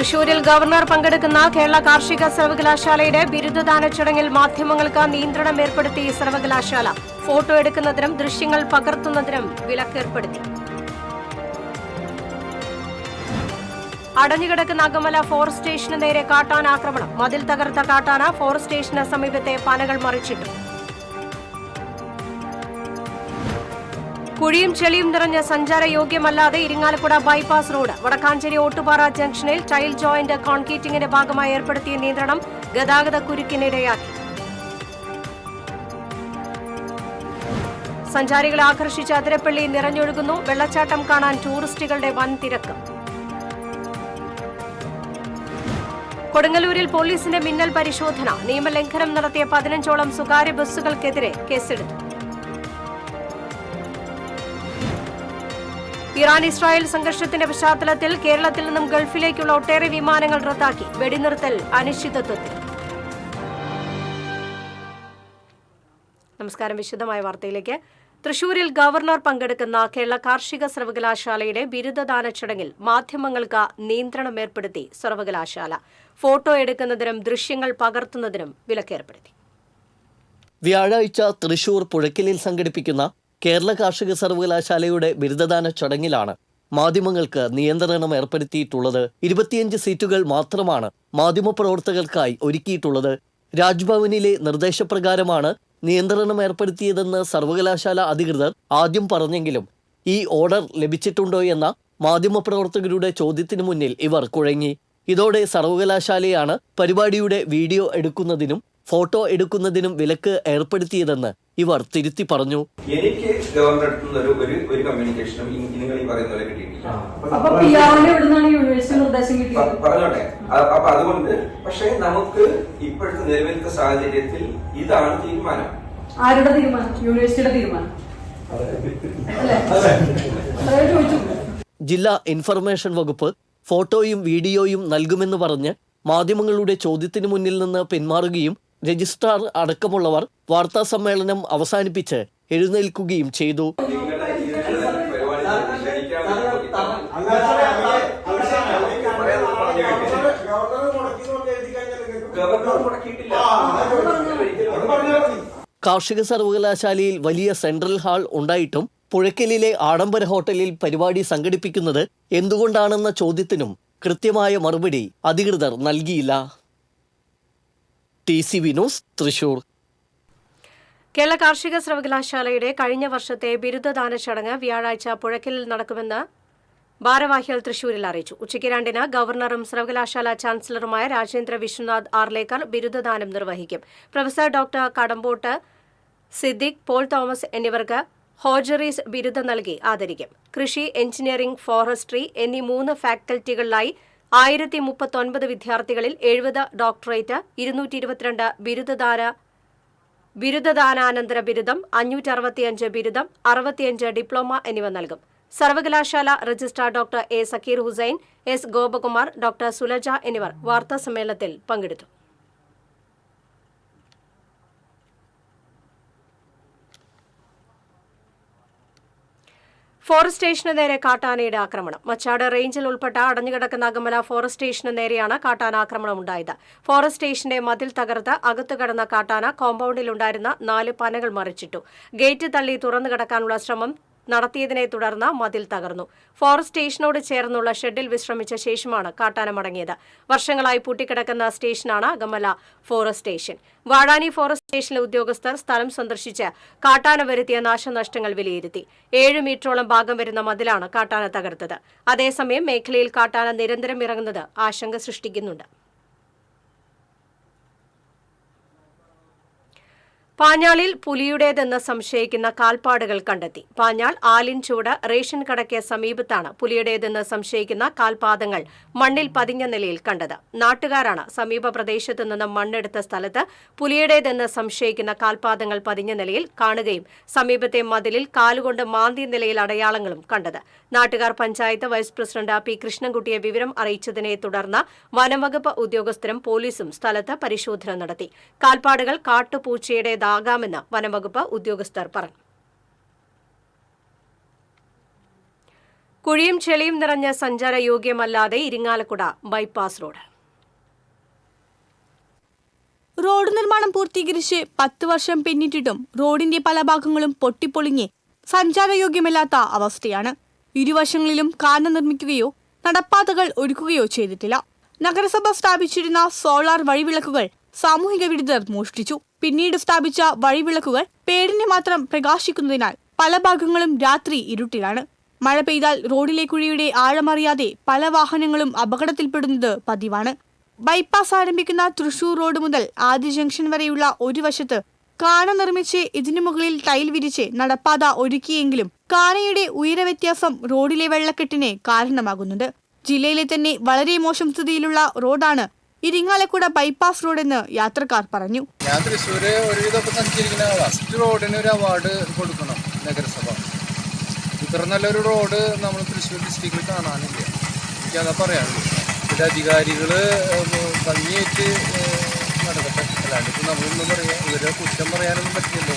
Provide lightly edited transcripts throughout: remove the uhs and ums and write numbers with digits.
തൃശൂരിൽ ഗവർണർ പങ്കെടുക്കുന്ന കേരള കാർഷിക സർവകലാശാലയുടെ ബിരുദദാന ചടങ്ങിൽ മാധ്യമങ്ങൾക്ക് നിയന്ത്രണം ഏർപ്പെടുത്തി സർവകലാശാല. ഫോട്ടോ എടുക്കുന്നതിനും ദൃശ്യങ്ങൾ പകർത്തുന്നതിനും വിലക്കേർപ്പെടുത്തി. അടഞ്ഞുകിടക്കുന്ന അകമല ഫോറസ്റ്റ് സ്റ്റേഷന് നേരെ കാട്ടാന ആക്രമണം. മതിൽ തകർത്ത കാട്ടാന ഫോറസ്റ്റ് സ്റ്റേഷന് സമീപത്തെ പനകൾ മറിച്ചിട്ടു. കുഴിയും ചെളിയും നിറഞ്ഞ സഞ്ചാരയോഗ്യമല്ലാതെ ഇരിങ്ങാലക്കുട ബൈപ്പാസ് റോഡ്. വടക്കാഞ്ചേരി ഓട്ടുപാറ ജംഗ്ഷനിൽ ടൈൽ ജോയിന്റ് കോൺക്രീറ്റിംഗിന്റെ ഭാഗമായി ഏർപ്പെടുത്തിയ നിയന്ത്രണം ഗതാഗത കുരുക്കിനിടയാക്കി. സഞ്ചാരികളെ ആകർഷിച്ച അതിരപ്പള്ളി നിറഞ്ഞൊഴുകുന്നു. വെള്ളച്ചാട്ടം കാണാൻ ടൂറിസ്റ്റുകളുടെ വൻ തിരക്ക്. കൊടുങ്ങല്ലൂരിൽ പോലീസിന്റെ മിന്നൽ പരിശോധന. നിയമലംഘനം നടത്തിയ 15ഓളം സ്വകാര്യ ബസ്സുകൾക്കെതിരെ കേസെടുത്തു. ഇറാൻ ഇസ്രായേൽ സംഘർഷത്തിന്റെ പശ്ചാത്തലത്തിൽ കേരളത്തിൽ നിന്നും ഗൾഫിലേക്കുള്ള ഒട്ടേറെ വിമാനങ്ങൾ റദ്ദാക്കി. വെടിനിർത്തൽ അനിശ്ചിതത്വത്തിൽ. നമസ്കാരം. വിശദമായ വാർത്തയിലേക്ക്. തൃശൂരിൽ ഗവർണർ പങ്കെടുക്കുന്ന കേരള കാർഷിക സർവകലാശാലയുടെ ബിരുദദാന ചടങ്ങിൽ മാധ്യമങ്ങൾക്ക് നിയന്ത്രണം ഏർപ്പെടുത്തി സർവകലാശാല. ഫോട്ടോ എടുക്കുന്നതിനും ദൃശ്യങ്ങൾ പകർത്തുന്നതിനും വിലക്കേർപ്പെടുത്തി. വ്യാഴാഴ്ച തൃശൂർ പുഴയ്ക്കലിൽ സംഘടിപ്പിക്കുന്ന കേരള കാർഷിക സർവകലാശാലയുടെ ബിരുദദാന ചടങ്ങിലാണ് മാധ്യമങ്ങൾക്ക് നിയന്ത്രണം ഏർപ്പെടുത്തിയിട്ടുള്ളത്. 25 സീറ്റുകൾ മാത്രമാണ് മാധ്യമപ്രവർത്തകർക്കായി ഒരുക്കിയിട്ടുള്ളത്. രാജ്ഭവനിലെ നിർദ്ദേശപ്രകാരമാണ് നിയന്ത്രണം ഏർപ്പെടുത്തിയതെന്ന് സർവകലാശാല അധികൃതർ ആദ്യം പറഞ്ഞെങ്കിലും ഈ ഓർഡർ ലഭിച്ചിട്ടുണ്ടോ എന്ന മാധ്യമപ്രവർത്തകരുടെ ചോദ്യത്തിനു മുന്നിൽ ഇവർ കുഴങ്ങി. ഇതോടെ സർവകലാശാലയാണ് പരിപാടിയുടെ വീഡിയോ എടുക്കുന്നതിനും ഫോട്ടോ എടുക്കുന്നതിനും വിലക്ക് ഏർപ്പെടുത്തിയതെന്ന് ഇവർ തിരുത്തി പറഞ്ഞു. എനിക്ക് ഗവർണർ ഒരു കമ്മ്യൂണിക്കേഷനും നിങ്ങൾ ഈ പറയുന്ന പോലെ കിട്ടിയിട്ടില്ല. പറഞ്ഞോട്ടെ. അപ്പൊ അതുകൊണ്ട് പക്ഷെ നമുക്ക് ഇപ്പോഴത്തെ നിലവിലത്തെ സാഹചര്യത്തിൽ ഇതാണ് തീരുമാനം. ആരുടെ തീരുമാനം? യൂണിവേഴ്സിറ്റിയുടെ തീരുമാനം. ജില്ലാ ഇൻഫർമേഷൻ വകുപ്പ് ഫോട്ടോയും വീഡിയോയും നൽകുമെന്ന് പറഞ്ഞ് മാധ്യമങ്ങളുടെ ചോദ്യത്തിനു മുന്നിൽ നിന്ന് പിന്മാറുകയും രജിസ്ട്രാർ അടക്കമുള്ളവർ വാർത്താ സമ്മേളനം അവസാനിപ്പിച്ച് എഴുന്നേൽക്കുകയും ചെയ്തു. കാർഷിക സർവകലാശാലയിൽ വലിയ സെൻട്രൽ ഹാൾ ഉണ്ടായിട്ടും പുഴയ്ക്കലിലെ ആഡംബര ഹോട്ടലിൽ പരിപാടി സംഘടിപ്പിക്കുന്നത് എന്തുകൊണ്ടാണെന്ന ചോദ്യത്തിനും കൃത്യമായ മറുപടി അധികൃതർ നൽകിയില്ല. TCV news, Thrissur. കേരള കാർഷിക സർവകലാശാലയുടെ കഴിഞ്ഞ വർഷത്തെ ബിരുദദാന ചടങ്ങ് വ്യാഴാഴ്ച പുഴയ്ക്കലിൽ നടക്കുമെന്ന് ഭാരവാഹികൾ തൃശൂരിൽ അറിയിച്ചു. ഉച്ചയ്ക്ക് 2-ന് ഗവർണറും സർവകലാശാല ചാൻസലറുമായ രാജേന്ദ്ര വിശ്വനാഥ് ആർലേക്കർ ബിരുദദാനം നിർവഹിക്കും. Professor doctor Kadampot Siddique, Paul Thomas എന്നിവർക്ക് ഹോജറീസ് ബിരുദം നൽകി ആദരിക്കും. കൃഷി, എഞ്ചിനീയറിംഗ്, ഫോറസ്ട്രി എന്നീ 3 ഫാക്കൽറ്റികളിലായി 1039 വിദ്യാർത്ഥികളിൽ 70 ഡോക്ടറേറ്റ്, 222 ബിരുദദാനാനന്തര ബിരുദം, 565 ബിരുദം, 65 ഡിപ്ലോമ എന്നിവ നൽകും. സർവകലാശാല registrar doctor A Zakir Hussain, S Gopakumar, doctor Sulaja എന്നിവർ വാർത്താസമ്മേളനത്തിൽ പങ്കെടുത്തു. ഫോറസ്റ്റ് സ്റ്റേഷന് നേരെ കാട്ടാനയുടെ ആക്രമണം. മച്ചാട് റേഞ്ചിൽ ഉൾപ്പെട്ട അടഞ്ഞുകിടക്കുന്ന അകമല ഫോറസ്റ്റ് സ്റ്റേഷന് നേരെയാണ് കാട്ടാന ആക്രമണം ഉണ്ടായത്. ഫോറസ്റ്റ് സ്റ്റേഷന്റെ മതിൽ തകർത്ത് അകത്തു കടന്ന കാട്ടാന കോമ്പൗണ്ടിലുണ്ടായിരുന്ന 4 പനകൾ മറിച്ചിട്ടു. ഗേറ്റ് തള്ളി തുറന്നു കടക്കാനുള്ള ശ്രമം നടത്തിയതിനെ തുടർന്ന് മതിൽ തകർന്നു. ഫോറസ്റ്റ് സ്റ്റേഷനോട് ചേർന്നുള്ള ഷെഡിൽ വിശ്രമിച്ച ശേഷമാണ് കാട്ടാന മടങ്ങിയത്. വർഷങ്ങളായി പൂട്ടിക്കിടക്കുന്ന സ്റ്റേഷനാണ് Akamala forest station. Vazhani forest സ്റ്റേഷനിലെ ഉദ്യോഗസ്ഥർ സ്ഥലം സന്ദർശിച്ച് കാട്ടാന വരുത്തിയ നാശനഷ്ടങ്ങൾ വിലയിരുത്തി. 7 മീറ്ററോളം ഭാഗം വരുന്ന മതിലാണ് കാട്ടാന തകർത്തത്. അതേസമയം മേഖലയിൽ കാട്ടാന നിരന്തരം ഇറങ്ങുന്നത് ആശങ്ക സൃഷ്ടിക്കുന്നുണ്ട്. പാഞ്ഞാളിൽ പുലിയുടേതെന്ന് സംശയിക്കുന്ന കാൽപ്പാടുകൾ കണ്ടെത്തി. പാഞ്ഞാൾ ആലിൻചൂട് റേഷൻ കടയ്ക്ക് സമീപത്താണ് പുലിയുടേതെന്ന് സംശയിക്കുന്ന കാൽപാദങ്ങൾ മണ്ണിൽ പതിഞ്ഞ നിലയിൽ കണ്ടത്. നാട്ടുകാരാണ് സമീപ പ്രദേശത്തു നിന്ന് മണ്ണെടുത്ത സ്ഥലത്ത് പുലിയുടേതെന്ന് സംശയിക്കുന്ന കാൽപാദങ്ങൾ പതിഞ്ഞ നിലയിൽ കാണുകയും സമീപത്തെ മതിലിൽ കാലുകൊണ്ട് മാന്തിയ നിലയിൽ അടയാളങ്ങളും കണ്ടത്. നാട്ടുകാർ പഞ്ചായത്ത് വൈസ് പ്രസിഡന്റ് പി കൃഷ്ണൻകുട്ടിയെ വിവരം അറിയിച്ചതിനെ തുടർന്ന് വനംവകുപ്പ് ഉദ്യോഗസ്ഥരും പോലീസും സ്ഥലത്ത് പരിശോധന നടത്തി. കാൽപ്പാടുകൾ കാട്ടുപൂച്ചയുടേതാകാമെന്ന് വനംവകുപ്പ് ഉദ്യോഗസ്ഥർ പറഞ്ഞു. കുഴിയും ചെളിയും നിറഞ്ഞ സഞ്ചാരയോഗ്യമല്ലാതെ ഇരിങ്ങാലക്കുട ബൈപ്പാസ് റോഡ്. റോഡ് നിർമ്മാണം പൂർത്തീകരിച്ച് 10 വർഷം പിന്നിട്ടിട്ടും റോഡിന്റെ പല ഭാഗങ്ങളും പൊട്ടിപ്പൊളിഞ്ഞ് സഞ്ചാരയോഗ്യമല്ലാത്ത അവസ്ഥയാണ്. ഇരുവശങ്ങളിലും കാന നിർമ്മിക്കുകയോ നടപ്പാതകൾ ഒരുക്കുകയോ ചെയ്തിട്ടില്ല. നഗരസഭ സ്ഥാപിച്ചിരുന്ന സോളാർ വഴിവിളക്കുകൾ സാമൂഹിക വിരുദ്ധർ മോഷ്ടിച്ചു. പിന്നീട് സ്ഥാപിച്ച വഴിവിളക്കുകൾ പേരിന് മാത്രം പ്രകാശിക്കുന്നതിനാൽ പല ഭാഗങ്ങളും രാത്രി ഇരുട്ടിലാണ്. മഴ പെയ്താൽ റോഡിലെ കുഴിയുടെ ആഴമറിയാതെ പല വാഹനങ്ങളും അപകടത്തിൽപ്പെടുന്നത് പതിവാണ്. ബൈപ്പാസ് ആരംഭിക്കുന്ന തൃശൂർ റോഡ് മുതൽ ആദ്യ ജംഗ്ഷൻ വരെയുള്ള ഒരു വശത്ത് കാന നിർമ്മിച്ച് ഇതിനു മുകളിൽ ടൈൽ വിരിച്ച് നടപ്പാത ഒരുക്കിയെങ്കിലും കാനയുടെ ഉയരവ്യത്യാസം റോഡിലെ വെള്ളക്കെട്ടിന് കാരണമാകുന്നുണ്ട്. ജില്ലയിലെ തന്നെ വളരെ മോശം സ്ഥിതിയിലുള്ള റോഡാണ് ഇരിങ്ങാലക്കുട ബൈപ്പാസ് റോഡെന്ന് യാത്രക്കാർ പറഞ്ഞു. ഞാൻ തൃശ്ശൂര് ഒരുവിധമൊക്കെ സഞ്ചരിക്കുന്ന ഫസ്റ്റ് റോഡിന് ഒരു അവാർഡ് കൊടുക്കണം നഗരസഭ. ഇത്ര നല്ലൊരു റോഡ് നമ്മൾ തൃശ്ശൂർ ഡിസ്ട്രിക്റ്റിൽ കാണാനില്ല. എനിക്കതാ പറയാനുള്ളൂ. ഇത് അധികാരികൾ ഭംഗിയായിട്ട് നടക്കട്ടെ. അല്ലാണ്ട് ഇപ്പം നമ്മളൊന്നും പറയാം, ഇവരെ കുറ്റം പറയാനൊന്നും പറ്റില്ലല്ലോ.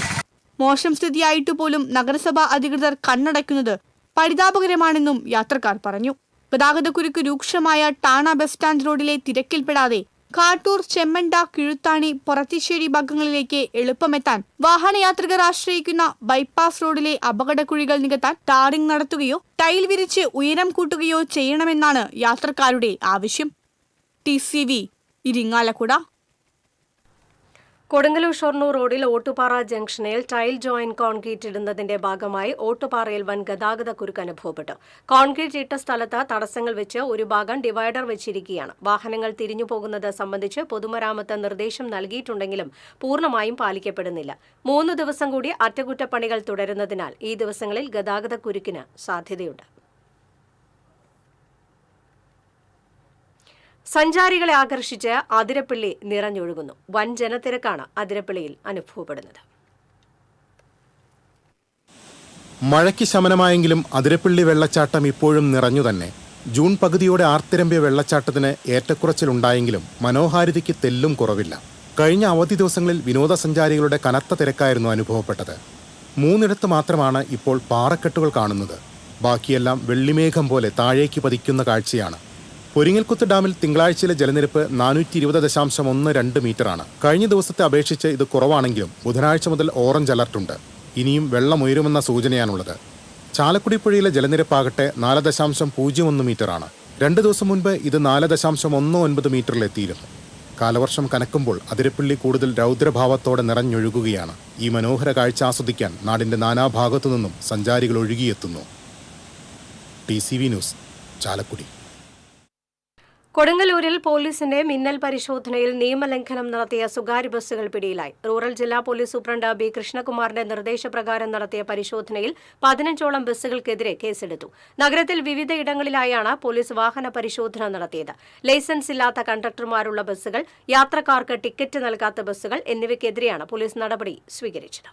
മോശം സ്ഥിതിയായിട്ട് പോലും നഗരസഭാ അധികൃതർ കണ്ണടയ്ക്കുന്നത് പരിതാപകരമാണെന്നും യാത്രക്കാർ പറഞ്ഞു. ഗതാഗതക്കുരുക്ക് രൂക്ഷമായ ടാണ ബസ് സ്റ്റാൻഡ് റോഡിലെ തിരക്കിൽപ്പെടാതെ കാട്ടൂർ, ചെമ്മണ്ട, കിഴുത്താണി, പൊറത്തിശ്ശേരി ഭാഗങ്ങളിലേക്ക് എളുപ്പമെത്താൻ വാഹനയാത്രികർ ആശ്രയിക്കുന്ന ബൈപ്പാസ് റോഡിലെ അപകടക്കുഴികൾ നികത്താൻ ടാറിംഗ് നടത്തുകയോ ടൈൽ വിരിച്ച് ഉയരം കൂട്ടുകയോ ചെയ്യണമെന്നാണ് യാത്രക്കാരുടെ ആവശ്യം. TCV ഇരിങ്ങാലക്കുട. കൊടുങ്ങല്ലൂർ ഷൊർണൂർ റോഡിൽ ഓട്ടുപാറ ജംഗ്ഷനിൽ ടൈൽ ജോയിൻ കോൺക്രീറ്റ് ഇടുന്നതിന്റെ ഭാഗമായി ഓട്ടുപാറയിൽ വൻ ഗതാഗത കുരുക്ക് അനുഭവപ്പെട്ടു. കോൺക്രീറ്റ് ഇട്ട സ്ഥലത്ത് തടസ്സങ്ങൾ വെച്ച് ഒരു ഭാഗം ഡിവൈഡർ വെച്ചിരിക്കുകയാണ്. വാഹനങ്ങൾ തിരിഞ്ഞു പോകുന്നത് സംബന്ധിച്ച് പൊതുമരാമത്ത് നിർദ്ദേശം നൽകിയിട്ടുണ്ടെങ്കിലും പൂർണ്ണമായും പാലിക്കപ്പെടുന്നില്ല. 3 ദിവസം കൂടി അറ്റകുറ്റപ്പണികൾ തുടരുന്നതിനാൽ ഈ ദിവസങ്ങളിൽ ഗതാഗത കുരുക്കിന് സാധ്യതയുണ്ട്. സഞ്ചാരികളെ ആകർഷിച്ച് അതിരപ്പള്ളി നിറഞ്ഞൊഴുകുന്നു. വൻ ജനത്തിരക്കാണ് അതിരപ്പള്ളിയിൽ അനുഭവപ്പെടുന്നത്. മഴയ്ക്ക് ശമനമായെങ്കിലും അതിരപ്പള്ളി വെള്ളച്ചാട്ടം ഇപ്പോഴും നിറഞ്ഞു തന്നെ. ജൂൺ പകുതിയോടെ ആർത്തിരമ്പിയ വെള്ളച്ചാട്ടത്തിന് ഏറ്റക്കുറച്ചിലുണ്ടായെങ്കിലും മനോഹാരിതയ്ക്ക് തെല്ലും കുറവില്ല. കഴിഞ്ഞ അവധി ദിവസങ്ങളിൽ വിനോദസഞ്ചാരികളുടെ കനത്ത തിരക്കായിരുന്നു അനുഭവപ്പെട്ടത്. 3 മാത്രമാണ് ഇപ്പോൾ പാറക്കെട്ടുകൾ കാണുന്നത്. ബാക്കിയെല്ലാം വെള്ളിമേഘം പോലെ താഴേക്ക് പതിക്കുന്ന കാഴ്ചയാണ്. പൊരിങ്ങൽക്കുത്ത് ഡാമിൽ തിങ്കളാഴ്ചയിലെ ജലനിരപ്പ് 420.12 മീറ്ററാണ്. കഴിഞ്ഞ ദിവസത്തെ അപേക്ഷിച്ച് ഇത് കുറവാണെങ്കിലും ബുധനാഴ്ച മുതൽ ഓറഞ്ച് അലർട്ടുണ്ട്. ഇനിയും വെള്ളം ഉയരുമെന്ന സൂചനയാണുള്ളത്. ചാലക്കുടി പുഴയിലെ ജലനിരപ്പാകട്ടെ 4.01 മീറ്ററാണ്. 2 ദിവസം മുൻപ് ഇത് 4.19 മീറ്ററിലെത്തിയിരുന്നു. കാലവർഷം കനക്കുമ്പോൾ അതിരപ്പള്ളി കൂടുതൽ രൗദ്രഭാവത്തോടെ നിറഞ്ഞൊഴുകുകയാണ്. ഈ മനോഹര കാഴ്ച ആസ്വദിക്കാൻ നാടിന്റെ നാനാഭാഗത്തു നിന്നും സഞ്ചാരികൾ ഒഴുകിയെത്തുന്നു. TCV news, Chalakudy. കൊടുങ്ങല്ലൂരിൽ പോലീസിന്റെ മിന്നൽ പരിശോധനയിൽ നിയമലംഘനം നടത്തിയ സ്വകാര്യ ബസ്സുകൾ പിടിയിലായി. റൂറൽ ജില്ലാ പോലീസ് സൂപ്രണ്ട് B. കൃഷ്ണകുമാറിന്റെ നിർദ്ദേശപ്രകാരം നടത്തിയ പരിശോധനയിൽ 15ഓളം ബസ്സുകൾക്കെതിരെ കേസെടുത്തു. നഗരത്തിൽ വിവിധയിടങ്ങളിലായാണ് പോലീസ് വാഹന പരിശോധന നടത്തിയത്. ലൈസൻസ് ഇല്ലാത്ത കണ്ടക്ടർമാരുള്ള ബസ്സുകൾ, യാത്രക്കാർക്ക് ടിക്കറ്റ് നൽകാത്ത ബസ്സുകൾ എന്നിവയ്ക്കെതിരെയാണ് പോലീസ് നടപടി സ്വീകരിച്ചത്.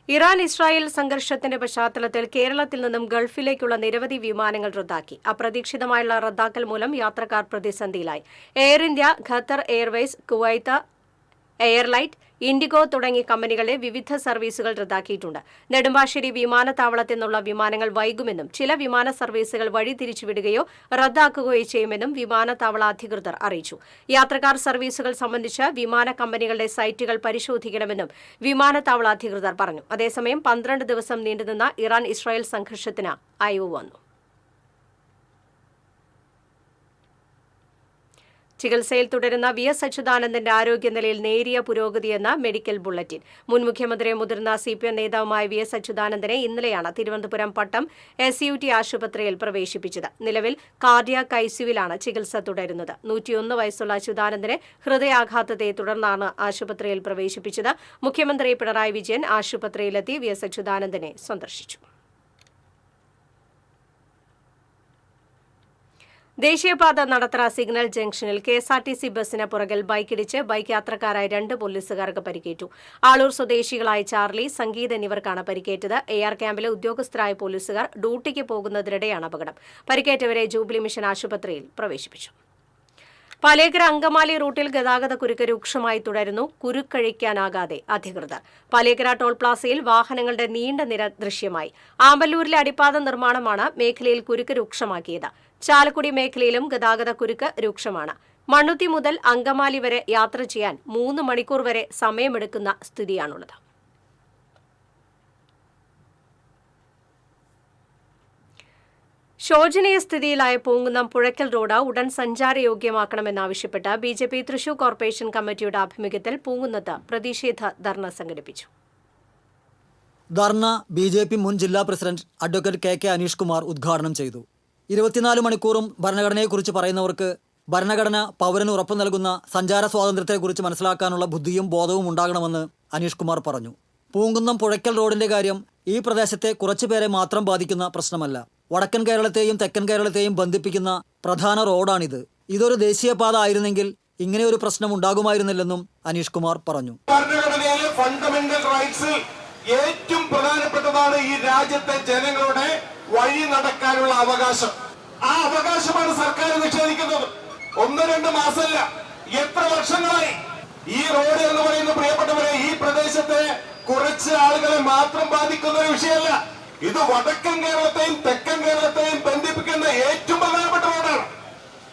ഇറാൻ-ഇസ്രായേൽ സംഘർഷത്തിന്റെ പശ്ചാത്തലത്തിൽ കേരളത്തിൽ നിന്നും ഗൾഫിലേക്കുള്ള നിരവധി വിമാനങ്ങൾ റദ്ദാക്കി. അപ്രതീക്ഷിതമായുള്ള റദ്ദാക്കൽ മൂലം യാത്രക്കാർ പ്രതിസന്ധിയിലായി. Air India, Qatar Airways, Kuwait എയർലൈറ്റ്, ഇൻഡിഗോ തുടങ്ങിയ കമ്പനികളുടെ വിവിധ സർവീസുകൾ റദ്ദാക്കിയിട്ടുണ്ട്. നെടുമ്പാശ്ശേരി വിമാനത്താവളത്തിൽ നിന്നുള്ള വിമാനങ്ങൾ വൈകുമെന്നും ചില വിമാന സർവീസുകൾ വഴിതിരിച്ചുവിടുകയോ റദ്ദാക്കുകയോ ചെയ്യുമെന്നും വിമാനത്താവള അധികൃതർ അറിയിച്ചു. യാത്രക്കാർ സർവീസുകൾ സംബന്ധിച്ച് വിമാന കമ്പനികളുടെ സൈറ്റുകൾ പരിശോധിക്കണമെന്നും വിമാനത്താവള അധികൃതർ പറഞ്ഞു. അതേസമയം 12 ദിവസം നീണ്ടുനിന്ന ഇറാൻ-ഇസ്രായേൽ സംഘർഷത്തിന് അയവ് വന്നു. ചികിത്സയിൽ തുടരുന്ന VS അച്യുതാനന്ദന്റെ ആരോഗ്യനിലയിൽ നേരിയ പുരോഗതിയെന്ന മെഡിക്കൽ ബുള്ളറ്റിൻ. മുൻ മുഖ്യമന്ത്രിയെ മുതിർന്ന CPM നേതാവുമായ VS അച്യുതാനന്ദനെ ഇന്നലെയാണ് തിരുവനന്തപുരം പട്ടം SUT ആശുപത്രിയിൽ പ്രവേശിപ്പിച്ചത്. നിലവിൽ കാർഡിയാക് ICUവിലാണ് ചികിത്സ തുടരുന്നത്. 101 വയസ്സുള്ള അച്യുതാനന്ദനെ ഹൃദയാഘാതത്തെ തുടർന്നാണ് ആശുപത്രിയിൽ പ്രവേശിപ്പിച്ചത്. മുഖ്യമന്ത്രി പിണറായി വിജയൻ ആശുപത്രിയിലെത്തി VS അച്യുതാനന്ദനെ സന്ദർശിച്ചു. ദേശീയപാത നടത്തറ സിഗ്നൽ ജംഗ്ഷനിൽ KSRTC ബസിന് പുറകിൽ ബൈക്കിടിച്ച് ബൈക്ക് യാത്രക്കാരായ 2 പോലീസുകാർക്ക് പരിക്കേറ്റു. ആളൂർ സ്വദേശികളായ ചാർലി, സംഗീത് എന്നിവർക്കാണ് പരിക്കേറ്റത്. AR ക്യാമ്പിലെ ഉദ്യോഗസ്ഥരായ പോലീസുകാർ ഡ്യൂട്ടിക്ക് പോകുന്നതിനിടെയാണ് അപകടം. പരിക്കേറ്റവരെ ജൂബിലി മിഷൻ ആശുപത്രിയിൽ പ്രവേശിപ്പിച്ചു. പാലേക്കര അങ്കമാലി റൂട്ടിൽ ഗതാഗതക്കുരുക്ക് രൂക്ഷമായി തുടരുന്നു. കുരുക്കഴിക്കാനാകാതെ അധികൃതർ. പാലേക്കര ടോൾ പ്ലാസയിൽ വാഹനങ്ങളുടെ നീണ്ട നിര ദൃശ്യമായി. ആമ്പല്ലൂരിലെ അടിപ്പാത നിർമ്മാണമാണ് മേഖലയിൽ കുരുക്ക് രൂക്ഷമാക്കിയത്. ചാലക്കുടി മേഖലയിലും ഗതാഗതക്കുരുക്ക് രൂക്ഷമാണ്. മണ്ണുത്തി മുതൽ അങ്കമാലി വരെ യാത്ര ചെയ്യാൻ 3 മണിക്കൂർ വരെ സമയമെടുക്കുന്ന സ്ഥിതിയാണുള്ളത്. ശോചനീയ സ്ഥിതിയിലായ പൂങ്കുന്നം പുഴയ്ക്കൽ റോഡ് ഉടൻ സഞ്ചാരയോഗ്യമാക്കണമെന്നാവശ്യപ്പെട്ട് BJP തൃശൂർ കോർപ്പറേഷൻ കമ്മിറ്റിയുടെ ആഭിമുഖ്യത്തിൽ പൂങ്കുന്നത്ത് പ്രതിഷേധ ധർണ സംഘടിപ്പിച്ചു. ധർണ BJP മുൻ ജില്ലാ president advocate KK Aneesh Kumar ഉദ്ഘാടനം ചെയ്തു. 24 മണിക്കൂറും ഭരണഘടനയെക്കുറിച്ച് പറയുന്നവർക്ക് ഭരണഘടന പൗരന് ഉറപ്പു നൽകുന്ന സഞ്ചാര സ്വാതന്ത്ര്യത്തെക്കുറിച്ച് മനസ്സിലാക്കാനുള്ള ബുദ്ധിയും ബോധവും ഉണ്ടാകണമെന്ന് അനീഷ് കുമാർ പറഞ്ഞു. പൂങ്കുന്നം പുഴയ്ക്കൽ റോഡിന്റെ കാര്യം ഈ പ്രദേശത്തെ കുറച്ചുപേരെ മാത്രം ബാധിക്കുന്ന പ്രശ്നമല്ല. വടക്കൻ കേരളത്തെയും തെക്കൻ കേരളത്തെയും ബന്ധിപ്പിക്കുന്ന പ്രധാന റോഡാണിത്. ഇതൊരു ദേശീയപാത ആയിരുന്നെങ്കിൽ ഇങ്ങനെയൊരു പ്രശ്നം ഉണ്ടാകുമായിരുന്നില്ലെന്നും അനീഷ് കുമാർ പറഞ്ഞു. ഭരണഘടനയിലെ ഫണ്ടമെന്റൽ റൈറ്റ്സിൽ ഏറ്റവും പ്രധാനപ്പെട്ടതാണ് ഈ രാജ്യത്തെ ജനങ്ങളുടെ വഴി നടക്കാനുള്ള അവകാശം. ആ അവകാശമാണ് സർക്കാർ നിഷേധിക്കുന്നത്. 1-2 മാസമല്ല, എത്ര വർഷങ്ങളായി ഈ റോഡ് എന്ന് പറയുന്ന പ്രിയപ്പെട്ടവരെ ഈ പ്രദേശത്തെ കുറച്ച് ആളുകളെ മാത്രം ബാധിക്കുന്ന ഒരു വിഷയമല്ല. ഇത് വടക്കൻ കേരളത്തെയും തെക്കൻ കേരളത്തെയും ബന്ധിപ്പിക്കുന്ന ഏറ്റവും പ്രധാനപ്പെട്ട റോഡാണ്.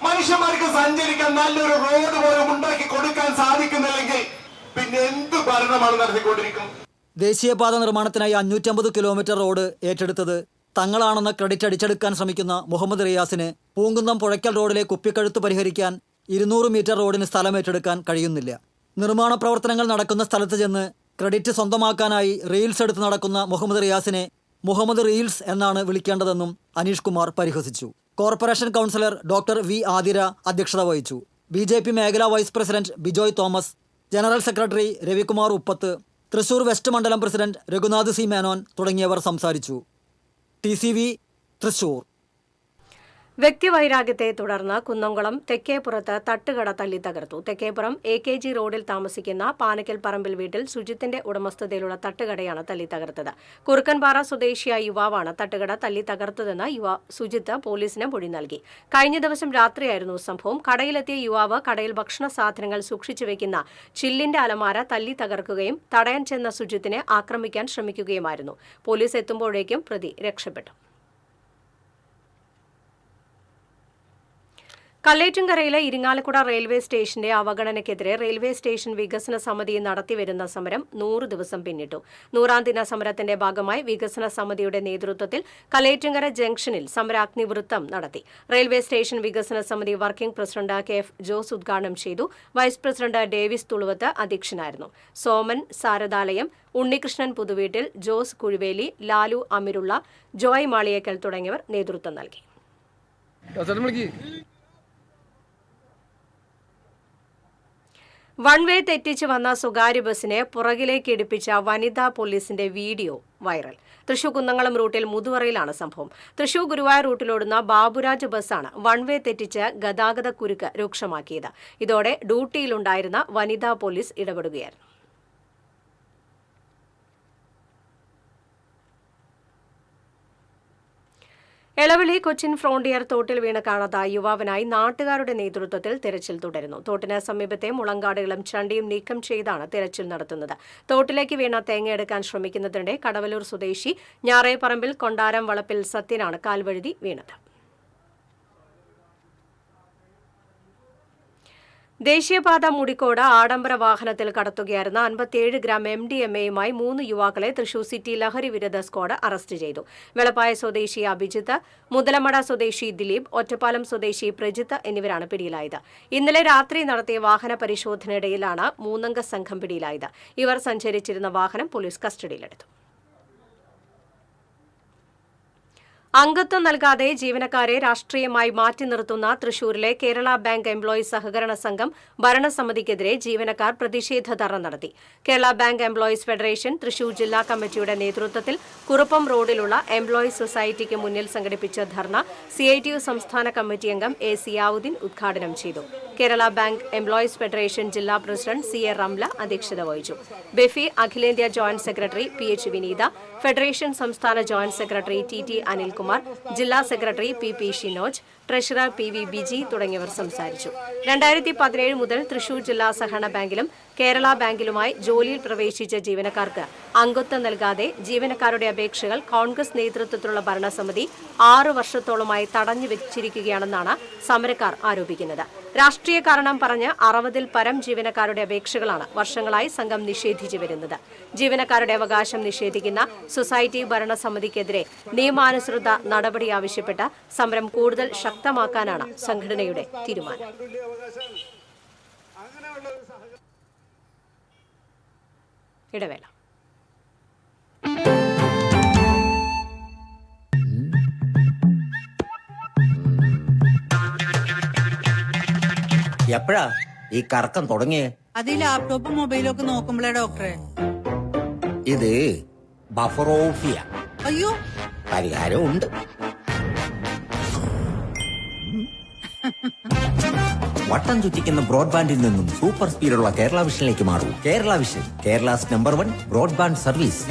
മനുഷ്യന്മാർക്ക് സഞ്ചരിക്കാൻ നല്ലൊരു റോഡ് പോലും ഉണ്ടാക്കി കൊടുക്കാൻ സാധിക്കുന്നില്ലെങ്കിൽ പിന്നെ എന്ത് ഭരണമാണ് നടത്തിക്കൊണ്ടിരിക്കുന്നത്? ദേശീയപാത നിർമ്മാണത്തിനായി 550 കിലോമീറ്റർ റോഡ് ഏറ്റെടുത്തത് തങ്ങളാണെന്ന ക്രെഡിറ്റ് അടിച്ചെടുക്കാൻ ശ്രമിക്കുന്ന മുഹമ്മദ് റിയാസിന് പൂങ്കുന്നം പുഴയ്ക്കൽ റോഡിലെ കുപ്പിക്കഴുത്ത് പരിഹരിക്കാൻ 200 മീറ്റർ റോഡിന് സ്ഥലം ഏറ്റെടുക്കാൻ കഴിയുന്നില്ല. നിർമ്മാണ പ്രവർത്തനങ്ങൾ നടക്കുന്ന സ്ഥലത്ത് ചെന്ന് ക്രെഡിറ്റ് സ്വന്തമാക്കാനായി റീൽസ് എടുത്ത് നടക്കുന്ന മുഹമ്മദ് റിയാസിനെ മുഹമ്മദ് റീൽസ് എന്നാണ് വിളിക്കേണ്ടതെന്നും അനീഷ് കുമാർ പരിഹസിച്ചു. Corporation councillor doctor V Athira അധ്യക്ഷത വഹിച്ചു. BJP മേഖലാ vice president Bijoy Thomas, general secretary Ravikumar Uppath, Thrissur west മണ്ഡലം പ്രസിഡന്റ് രഘുനാഥ് C മേനോൻ തുടങ്ങിയവർ സംസാരിച്ചു. TCV തൃശൂർ. വ്യക്തിവൈരാഗ്യത്തെ തുടർന്ന് കുന്നംകുളം തെക്കേപ്പുറത്ത് തട്ടുകട തല്ലി തകർത്തു. തെക്കേപ്പുറം AKG റോഡിൽ താമസിക്കുന്ന പാനക്കൽ പറമ്പിൽ വീട്ടിൽ സുജിത്തിന്റെ ഉടമസ്ഥതയിലുള്ള തട്ടുകടയാണ് തല്ലി തകർത്തത്. കുറുക്കൻപാറ സ്വദേശിയായ യുവാവാണ് തട്ടുകട തല്ലി തകർത്തതെന്ന് സുജിത്ത് പോലീസിന് മൊഴി നൽകി. കഴിഞ്ഞ ദിവസം രാത്രിയായിരുന്നു സംഭവം. കടയിലെത്തിയ യുവാവ് കടയിൽ ഭക്ഷണ സാധനങ്ങൾ സൂക്ഷിച്ചു വെക്കുന്ന ചില്ലിന്റെ അലമാര തല്ലി തകർക്കുകയും തടയാൻ ചെന്ന സുജിത്തിനെ ആക്രമിക്കാൻ ശ്രമിക്കുകയുമായിരുന്നു. പോലീസ് എത്തുമ്പോഴേക്കും പ്രതി രക്ഷപ്പെട്ടു. കല്ലേറ്റുംകരയിലെ ഇരിങ്ങാലക്കുട റെയിൽവേ സ്റ്റേഷന്റെ അവഗണനയ്ക്കെതിരെ റെയിൽവേ സ്റ്റേഷൻ വികസന സമിതി നടത്തിവരുന്ന സമരം 100 ദിവസം പിന്നിട്ടു. 100ാം ദിന സമരത്തിന്റെ ഭാഗമായി വികസന സമിതിയുടെ നേതൃത്വത്തിൽ കല്ലേറ്റുംകര ജംഗ്ഷനിൽ സമരാഗ്നിവൃത്തം നടത്തി. റെയിൽവേ സ്റ്റേഷൻ വികസന സമിതി വർക്കിംഗ് പ്രസിഡന്റ് KF ജോസ് ഉദ്ഘാടനം ചെയ്തു. വൈസ് പ്രസിഡന്റ് ഡേവിസ് തുളുവത്ത് അധ്യക്ഷനായിരുന്നു. സോമൻ സാരദാലയം, ഉണ്ണികൃഷ്ണൻ പുതുവീട്ടിൽ, ജോസ് കുഴുവേലി, ലാലു അമിരുള്ള, ജോയ് മാളിയേക്കൽ തുടങ്ങിയവർ നേതൃത്വം നൽകി. വൺവേ തെറ്റിച്ച് വന്ന സ്വകാര്യ ബസിനെ പുറകിലേക്ക് ഇടിപ്പിച്ച വനിതാ പോലീസിന്റെ വീഡിയോ വൈറൽ. തൃശൂർ കുന്നംകുളം റൂട്ടിൽ മുതുവറയിലാണ് സംഭവം. തൃശൂർ ഗുരുവായൂർ റൂട്ടിലോടുന്ന ബാബുരാജ് ബസ്സാണ് വൺവേ തെറ്റിച്ച് ഗതാഗതക്കുരുക്ക് രൂക്ഷമാക്കിയത്. ഇതോടെ ഡ്യൂട്ടിയിലുണ്ടായിരുന്ന വനിതാ പോലീസ് ഇടപെടുകയായിരുന്നു. എളവിളി കൊച്ചിൻ ഫ്രോണ്ടിയർ തോട്ടിൽ വീണ് കാണാതായ യുവാവിനായി നാട്ടുകാരുടെ നേതൃത്വത്തിൽ തെരച്ചിൽ തുടരുന്നു. തോട്ടിന് സമീപത്തെ മുളങ്കാടുകളും ചണ്ടിയും നീക്കം ചെയ്താണ് തെരച്ചിൽ നടത്തുന്നത്. തോട്ടിലേക്ക് വീണ തേങ്ങയെടുക്കാൻ ശ്രമിക്കുന്നതിനിടെ കടവലൂർ സ്വദേശി ഞാറേപ്പറമ്പിൽ കൊണ്ടാരം വളപ്പിൽ സത്യനാണ് കാൽവഴുതി വീണത്. ദേശീയപാത മുടിക്കോട് ആഡംബര വാഹനത്തിൽ കടത്തുകയായിരുന്ന 57 ഗ്രാം MDMA-യുമായി 3 യുവാക്കളെ തൃശൂർ സിറ്റി ലഹരി വിരുദ്ധ സ്ക്വാഡ് അറസ്റ്റ് ചെയ്തു. വെളപ്പായ സ്വദേശി അഭിജിത്ത്, മുതലമട സ്വദേശി ദിലീപ്, ഒറ്റപ്പാലം സ്വദേശി പ്രജിത്ത് എന്നിവരാണ് പിടിയിലായത്. ഇന്നലെ രാത്രി നടത്തിയ വാഹന പരിശോധനയിടയിലാണ് 3-അംഗ സംഘം പിടിയിലായത്. ഇവർ സഞ്ചരിച്ചിരുന്ന വാഹനം പോലീസ് കസ്റ്റഡിയിലെടുത്തു. അംഗത്വം നൽകാതെ ജീവനക്കാരെ രാഷ്ട്രീയമായി മാറ്റി നിർത്തുന്ന തൃശൂരിലെ കേരള ബാങ്ക് എംപ്ലോയീസ് സഹകരണ സംഘം ഭരണസമിതിക്കെതിരെ ജീവനക്കാർ പ്രതിഷേധ ധർണ നടത്തി. Kerala bank employees federation Thrissur ജില്ലാ കമ്മിറ്റിയുടെ നേതൃത്വത്തിൽ കുറുപ്പം റോഡിലുള്ള എംപ്ലോയീസ് സൊസൈറ്റിക്ക് മുന്നിൽ സംഘടിപ്പിച്ച ധർണ CITU സംസ്ഥാന കമ്മിറ്റി അംഗം A. സിയാവുദ്ദീൻ ഉദ്ഘാടനം ചെയ്തു. കേരള ബാങ്ക് എംപ്ലോയീസ് ഫെഡറേഷൻ ജില്ലാ പ്രസിഡന്റ് CA റംല അധ്യക്ഷത വഹിച്ചു. ബെഫി അഖിലേന്ത്യാ ജോയിന്റ് സെക്രട്ടറി PH വിനീത, ഫെഡറേഷൻ സംസ്ഥാന ജോയിന്റ് സെക്രട്ടറി TT അനിൽകുമാർ, ജില്ലാ secretary PP Shinoj, treasurer PV Biji തുടങ്ങിയവർ സംസാരിച്ചു. 2017 മുതൽ തൃശൂർ ജില്ലാ സഹകരണ ബാങ്കിലും കേരള ബാങ്കിലുമായി ജോലിയിൽ പ്രവേശിച്ച ജീവനക്കാർക്ക് അംഗത്വം നൽകാതെ ജീവനക്കാരുടെ അപേക്ഷകൾ കോൺഗ്രസ് നേതൃത്വത്തിലുള്ള ഭരണസമിതി 6 വർഷത്തോളമായി തടഞ്ഞു വെച്ചിരിക്കുകയാണെന്നാണ് സമരക്കാർ ആരോപിക്കുന്നത്. രാഷ്ട്രീയ കാരണം പറഞ്ഞ് 60-ൽ പരം ജീവനക്കാരുടെ അപേക്ഷകളാണ് വർഷങ്ങളായി സംഘം നിഷേധിച്ചു വരുന്നത്. ജീവനക്കാരുടെ അവകാശം നിഷേധിക്കുന്ന സൊസൈറ്റി ഭരണസമിതിക്കെതിരെ നിയമാനുസൃത നടപടി ആവശ്യപ്പെട്ട് സമരം കൂടുതൽ ശക്തമാക്കാനാണ് സംഘടനയുടെ തീരുമാനം. ഇടവേള. എപ്പോഴാ ഈ കറക്കം തുടങ്ങിയേ? അത് ഈ ലാപ്ടോപ്പും മൊബൈലും ഒക്കെ നോക്കുമ്പോഴേ ഡോക്ടറെ. ഇത് ബഫറോഫിയ. അയ്യോ, പരിഹാരം ഉണ്ട്. വട്ടം ചുറ്റിക്കുന്ന ബ്രോഡ്ബാൻഡിൽ നിന്നും സൂപ്പർ സ്പീഡുള്ള കേരള വിഷനിലേക്ക് മാറൂ. Kerala vision, Kerala's number 1 broadband service.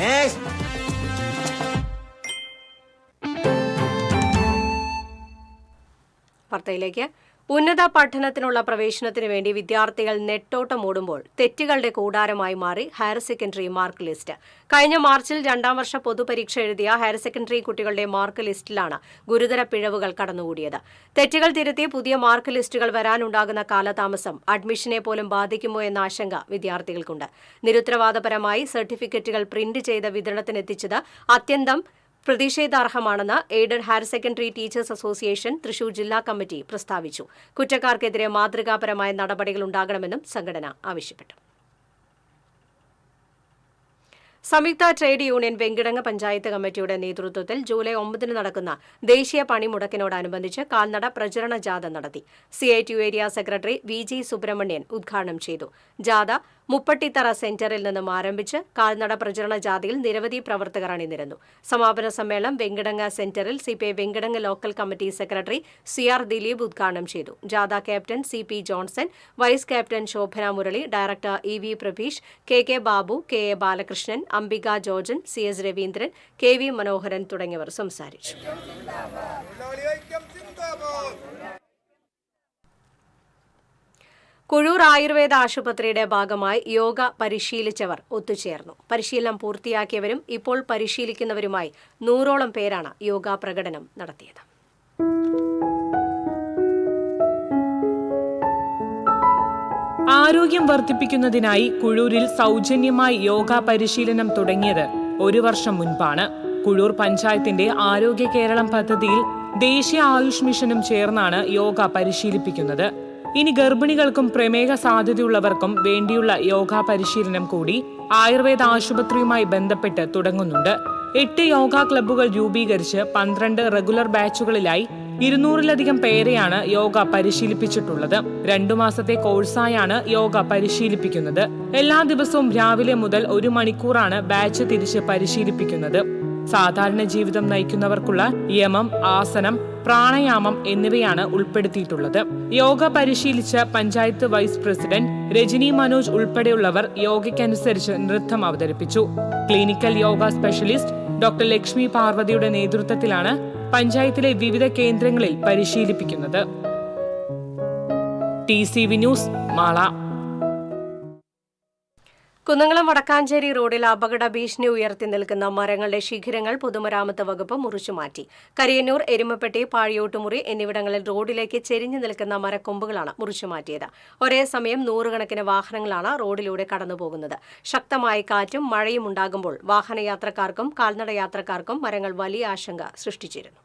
വാർത്തയിലേക്ക്. ഉന്നത പഠനത്തിനുള്ള പ്രവേശനത്തിനു വേണ്ടി വിദ്യാർത്ഥികൾ നെട്ടോട്ടമോടുമ്പോൾ തെറ്റുകളുടെ കൂടാരമായി മാറി ഹയർ സെക്കൻഡറി മാർക്ക് ലിസ്റ്റ്. കഴിഞ്ഞ മാർച്ചിൽ 2ാം വർഷ പൊതുപരീക്ഷ എഴുതിയ ഹയർ സെക്കൻഡറി കുട്ടികളുടെ മാർക്ക് ലിസ്റ്റിലാണ് ഗുരുതര പിഴവുകൾ കടന്നുകൂടിയത്. തെറ്റുകൾ തിരുത്തി പുതിയ മാർക്ക് ലിസ്റ്റുകൾ വരാനുണ്ടാകുന്ന കാലതാമസം അഡ്മിഷനെ പോലും ബാധിക്കുമോ എന്ന ആശങ്ക വിദ്യാർത്ഥികൾക്കുണ്ട്. നിരുത്തരവാദപരമായി സർട്ടിഫിക്കറ്റുകൾ പ്രിന്റ് ചെയ്ത് വിതരണത്തിനെത്തിച്ചത് അത്യന്തം പ്രതിഷേധാർഹമാണെന്ന് aided higher secondary teachers association Thrissur ജില്ലാ കമ്മിറ്റി പ്രസ്താവിച്ചു. കുറ്റക്കാർക്കെതിരെ മാതൃകാപരമായ നടപടികളുണ്ടാകണമെന്നും സംഘടന ആവശ്യപ്പെട്ടു. സംയുക്ത ട്രേഡ് യൂണിയൻ വെങ്കിടങ്ങ് പഞ്ചായത്ത് കമ്മിറ്റിയുടെ നേതൃത്വത്തിൽ ജൂലൈ 9 നടക്കുന്ന ദേശീയ പണിമുടക്കിനോടനുബന്ധിച്ച് കാൽനട പ്രചരണ ജാഥ നടത്തി. CITU area secretary VG Subramanian ഉദ്ഘാടനം ചെയ്തു. ജാഥ മുപ്പട്ടിത്തറ സെന്ററിൽ നിന്നും ആരംഭിച്ച് കാൽനട പ്രചരണ ജാഥയിൽ നിരവധി പ്രവർത്തകർ അണിനിരന്നു. സമാപന സമ്മേളനം വെങ്കിടങ്ങ് സെന്ററിൽ CPI Venkitangu local committee secretary CR Dileep ഉദ്ഘാടനം ചെയ്തു. ജാഥ captain CP Johnson, vice captain Shobhana Murali, director EV Prabheesh, KK Babu, KA Balakrishnan, Ambika Jorjan, CS Raveendran, KV Manoharan തുടങ്ങിയവർ സംസാരിച്ചു. കുഴൂർ ആയുർവേദ ആശുപത്രിയുടെ ഭാഗമായി യോഗ പരിശീലിച്ചവർ ഒത്തുചേർന്നു. പരിശീലനം പൂർത്തിയാക്കിയവരും ഇപ്പോൾ പരിശീലിക്കുന്നവരുമായി 100ഓളം പേരാണ് യോഗ പ്രകടനം നടത്തിയത്. ആരോഗ്യം വർദ്ധിപ്പിക്കുന്നതിനായി കുഴൂരിൽ സൗജന്യമായി യോഗ പരിശീലനം തുടങ്ങിയത് 1 വർഷം മുൻപാണ്. കുഴൂർ പഞ്ചായത്തിന്റെ ആരോഗ്യ കേരളം പദ്ധതിയിൽ ദേശീയ ആയുഷ് മിഷനും ചേർന്നാണ് യോഗ പരിശീലിപ്പിക്കുന്നത്. ഇനി ഗർഭിണികൾക്കും പ്രമേഹ സാധ്യതയുള്ളവർക്കും വേണ്ടിയുള്ള യോഗ പരിശീലനം കൂടി ആയുർവേദ ആശുപത്രിയുമായി ബന്ധപ്പെട്ട് തുടങ്ങുന്നുണ്ട്. 8 യോഗ ക്ലബ്ബുകൾ രൂപീകരിച്ച് 12 റെഗുലർ ബാച്ചുകളിലായി 200-ലധികം പേരെയാണ് യോഗ പരിശീലിപ്പിച്ചിട്ടുള്ളത്. 2 മാസത്തെ കോഴ്സായാണ് യോഗ പരിശീലിപ്പിക്കുന്നത്. എല്ലാ ദിവസവും രാവിലെ മുതൽ 1 മണിക്കൂറാണ് ബാച്ച് തിരിച്ച് പരിശീലിപ്പിക്കുന്നത്. സാധാരണ ജീവിതം നയിക്കുന്നവർക്കുള്ള യമം, ആസനം, പ്രാണായാമം എന്നിവയാണ് ഉൾപ്പെടുത്തിയിട്ടുള്ളത്. യോഗ പരിശീലിച്ച പഞ്ചായത്ത് വൈസ് പ്രസിഡന്റ് രജനി മനോജ് ഉൾപ്പെടെയുള്ളവർ യോഗയ്ക്കനുസരിച്ച് നൃത്തം അവതരിപ്പിച്ചു. Clinical yoga specialist doctor Lakshmi പാർവതിയുടെ നേതൃത്വത്തിലാണ് പഞ്ചായത്തിലെ വിവിധ കേന്ദ്രങ്ങളിൽ പരിശീലിപ്പിക്കുന്നത്. TCV news, Mala. കുന്നംകുളം വടക്കാഞ്ചേരി റോഡിൽ അപകട ഭീഷണി ഉയർത്തി നിൽക്കുന്ന മരങ്ങളുടെ ശിഖരങ്ങൾ പൊതുമരാമത്ത് വകുപ്പ് മുറിച്ചുമാറ്റി. കരിയന്നൂർ, എരുമപ്പെട്ടി, പാഴിയോട്ടുമുറി എന്നിവിടങ്ങളിൽ റോഡിലേക്ക് ചെരിഞ്ഞു നിൽക്കുന്ന മരക്കൊമ്പുകളാണ് മുറിച്ചുമാറ്റിയത്. ഒരേ സമയം 100 കണക്കിന് വാഹനങ്ങളാണ് റോഡിലൂടെ കടന്നുപോകുന്നത്. ശക്തമായ കാറ്റും മഴയും ഉണ്ടാകുമ്പോൾ വാഹനയാത്രക്കാർക്കും കാൽനട യാത്രക്കാർക്കും മരങ്ങൾ വലിയ ആശങ്ക സൃഷ്ടിച്ചിരുന്നു.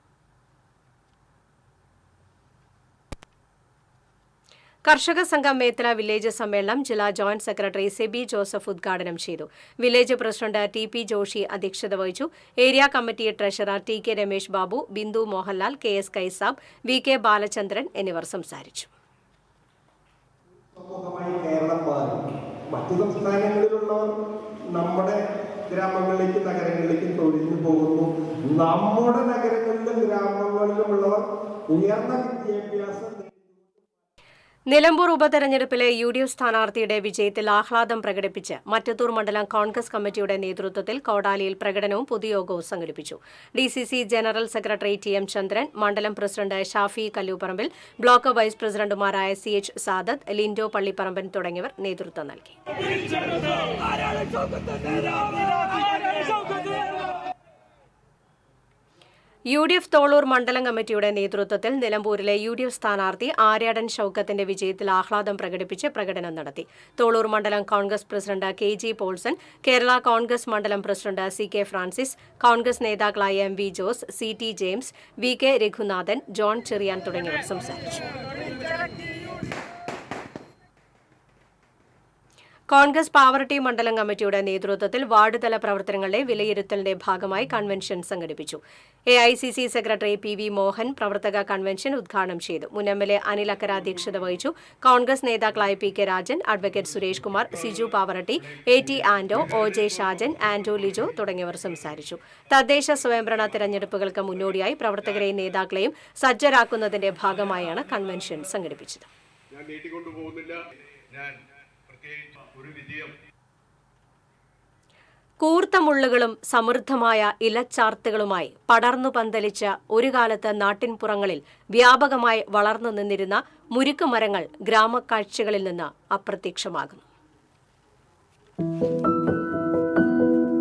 കർഷക സംഘം മേത്തല വില്ലേജ് സമ്മേളനം ജില്ലാ ജോയിന്റ് സെക്രട്ടറി സെബി ജോസഫ് ഉദ്ഘാടനം ചെയ്തു. Village president TP. ജോഷി അധ്യക്ഷത വഹിച്ചു. Area committee treasurer TK. Ramesh Babu, Bindu Mohanlal, KS. Kaisab, VK. Balachandran എന്നിവർ സംസാരിച്ചു. മറ്റു സംസ്ഥാനങ്ങളിലുള്ളവർ നമ്മുടെ ഗ്രാമങ്ങളിലേക്കും നഗരങ്ങളിലേക്കും തൊഴിലിന് പോകുന്നു. നമ്മുടെ നഗരങ്ങളിലും ഗ്രാമങ്ങളിലുമുള്ളവർ ഉയർന്ന വിദ്യാഭ്യാസം. നിലമ്പൂർ ഉപതെരഞ്ഞെടുപ്പിലെ UDF സ്ഥാനാർത്ഥിയുടെ വിജയത്തിൽ ആഹ്ലാദം പ്രകടിപ്പിച്ച് മറ്റത്തൂർ മണ്ഡലം കോൺഗ്രസ് കമ്മിറ്റിയുടെ നേതൃത്വത്തിൽ കോടാലിയിൽ പ്രകടനവും പൊതുയോഗവും സംഘടിപ്പിച്ചു. DCC general secretary TM Chandran, മണ്ഡലം president Shafi Kallupparambil, block vice പ്രസിഡന്റുമാരായ CH സാദത്ത്, ലിൻഡോ പള്ളിപ്പറമ്പൻ തുടങ്ങിയവർ നേതൃത്വം നൽകി. UDF തോളൂർ മണ്ഡലം കമ്മിറ്റിയുടെ നേതൃത്വത്തിൽ നിലമ്പൂരിലെ UDF സ്ഥാനാർത്ഥി ആര്യാടൻ ഷൌക്കത്തിന്റെ വിജയത്തിൽ ആഹ്ലാദം പ്രകടിപ്പിച്ച് പ്രകടനം നടത്തി. തോളൂർ മണ്ഡലം Congress president KG Paulson, Kerala Congress മണ്ഡലം പ്രസിഡന്റ് CK ഫ്രാൻസിസ്, കോൺഗ്രസ് നേതാക്കളായ MV Jose, CT James, VK Raghunathan, John Cherian തുടങ്ങിയവർ സംസാരിച്ചു. കോൺഗ്രസ് പാവറട്ടി മണ്ഡലം കമ്മിറ്റിയുടെ നേതൃത്വത്തിൽ വാർഡ് തല പ്രവർത്തനങ്ങളുടെ വിലയിരുത്തലിന്റെ ഭാഗമായി കൺവെൻഷൻ സംഘടിപ്പിച്ചു. AICC സെക്രട്ടറി PV മോഹൻ പ്രവർത്തക കൺവെൻഷൻ ഉദ്ഘാടനം ചെയ്തു. മുൻ MLA അനിൽ അക്കര അധ്യക്ഷത വഹിച്ചു. കോൺഗ്രസ് നേതാക്കളായ PK Rajan, advocate Suresh Kumar, Siju Pavaratty, AT Anto, OJ Shajan, Anto Lijo തുടങ്ങിയവർ സംസാരിച്ചു. തദ്ദേശ സ്വയംഭരണ തെരഞ്ഞെടുപ്പുകൾക്ക് മുന്നോടിയായി പ്രവർത്തകരെയും നേതാക്കളെയും സജ്ജരാക്കുന്നതിന്റെ ഭാഗമായാണ് കൺവെൻഷൻ സംഘടിപ്പിച്ചത്. കൂർത്ത മുള്ളുകളും സമൃദ്ധമായ ഇലച്ചാർത്തുകളുമായി പടർന്നു പന്തലിച്ച ഒരു കാലത്ത് നാട്ടിൻപുറങ്ങളിൽ വ്യാപകമായി വളർന്നു നിന്നിരുന്ന മുരുക്ക് മരങ്ങൾ ഗ്രാമക്കാഴ്ചകളിൽ നിന്ന് അപ്രത്യക്ഷമാകുന്നു.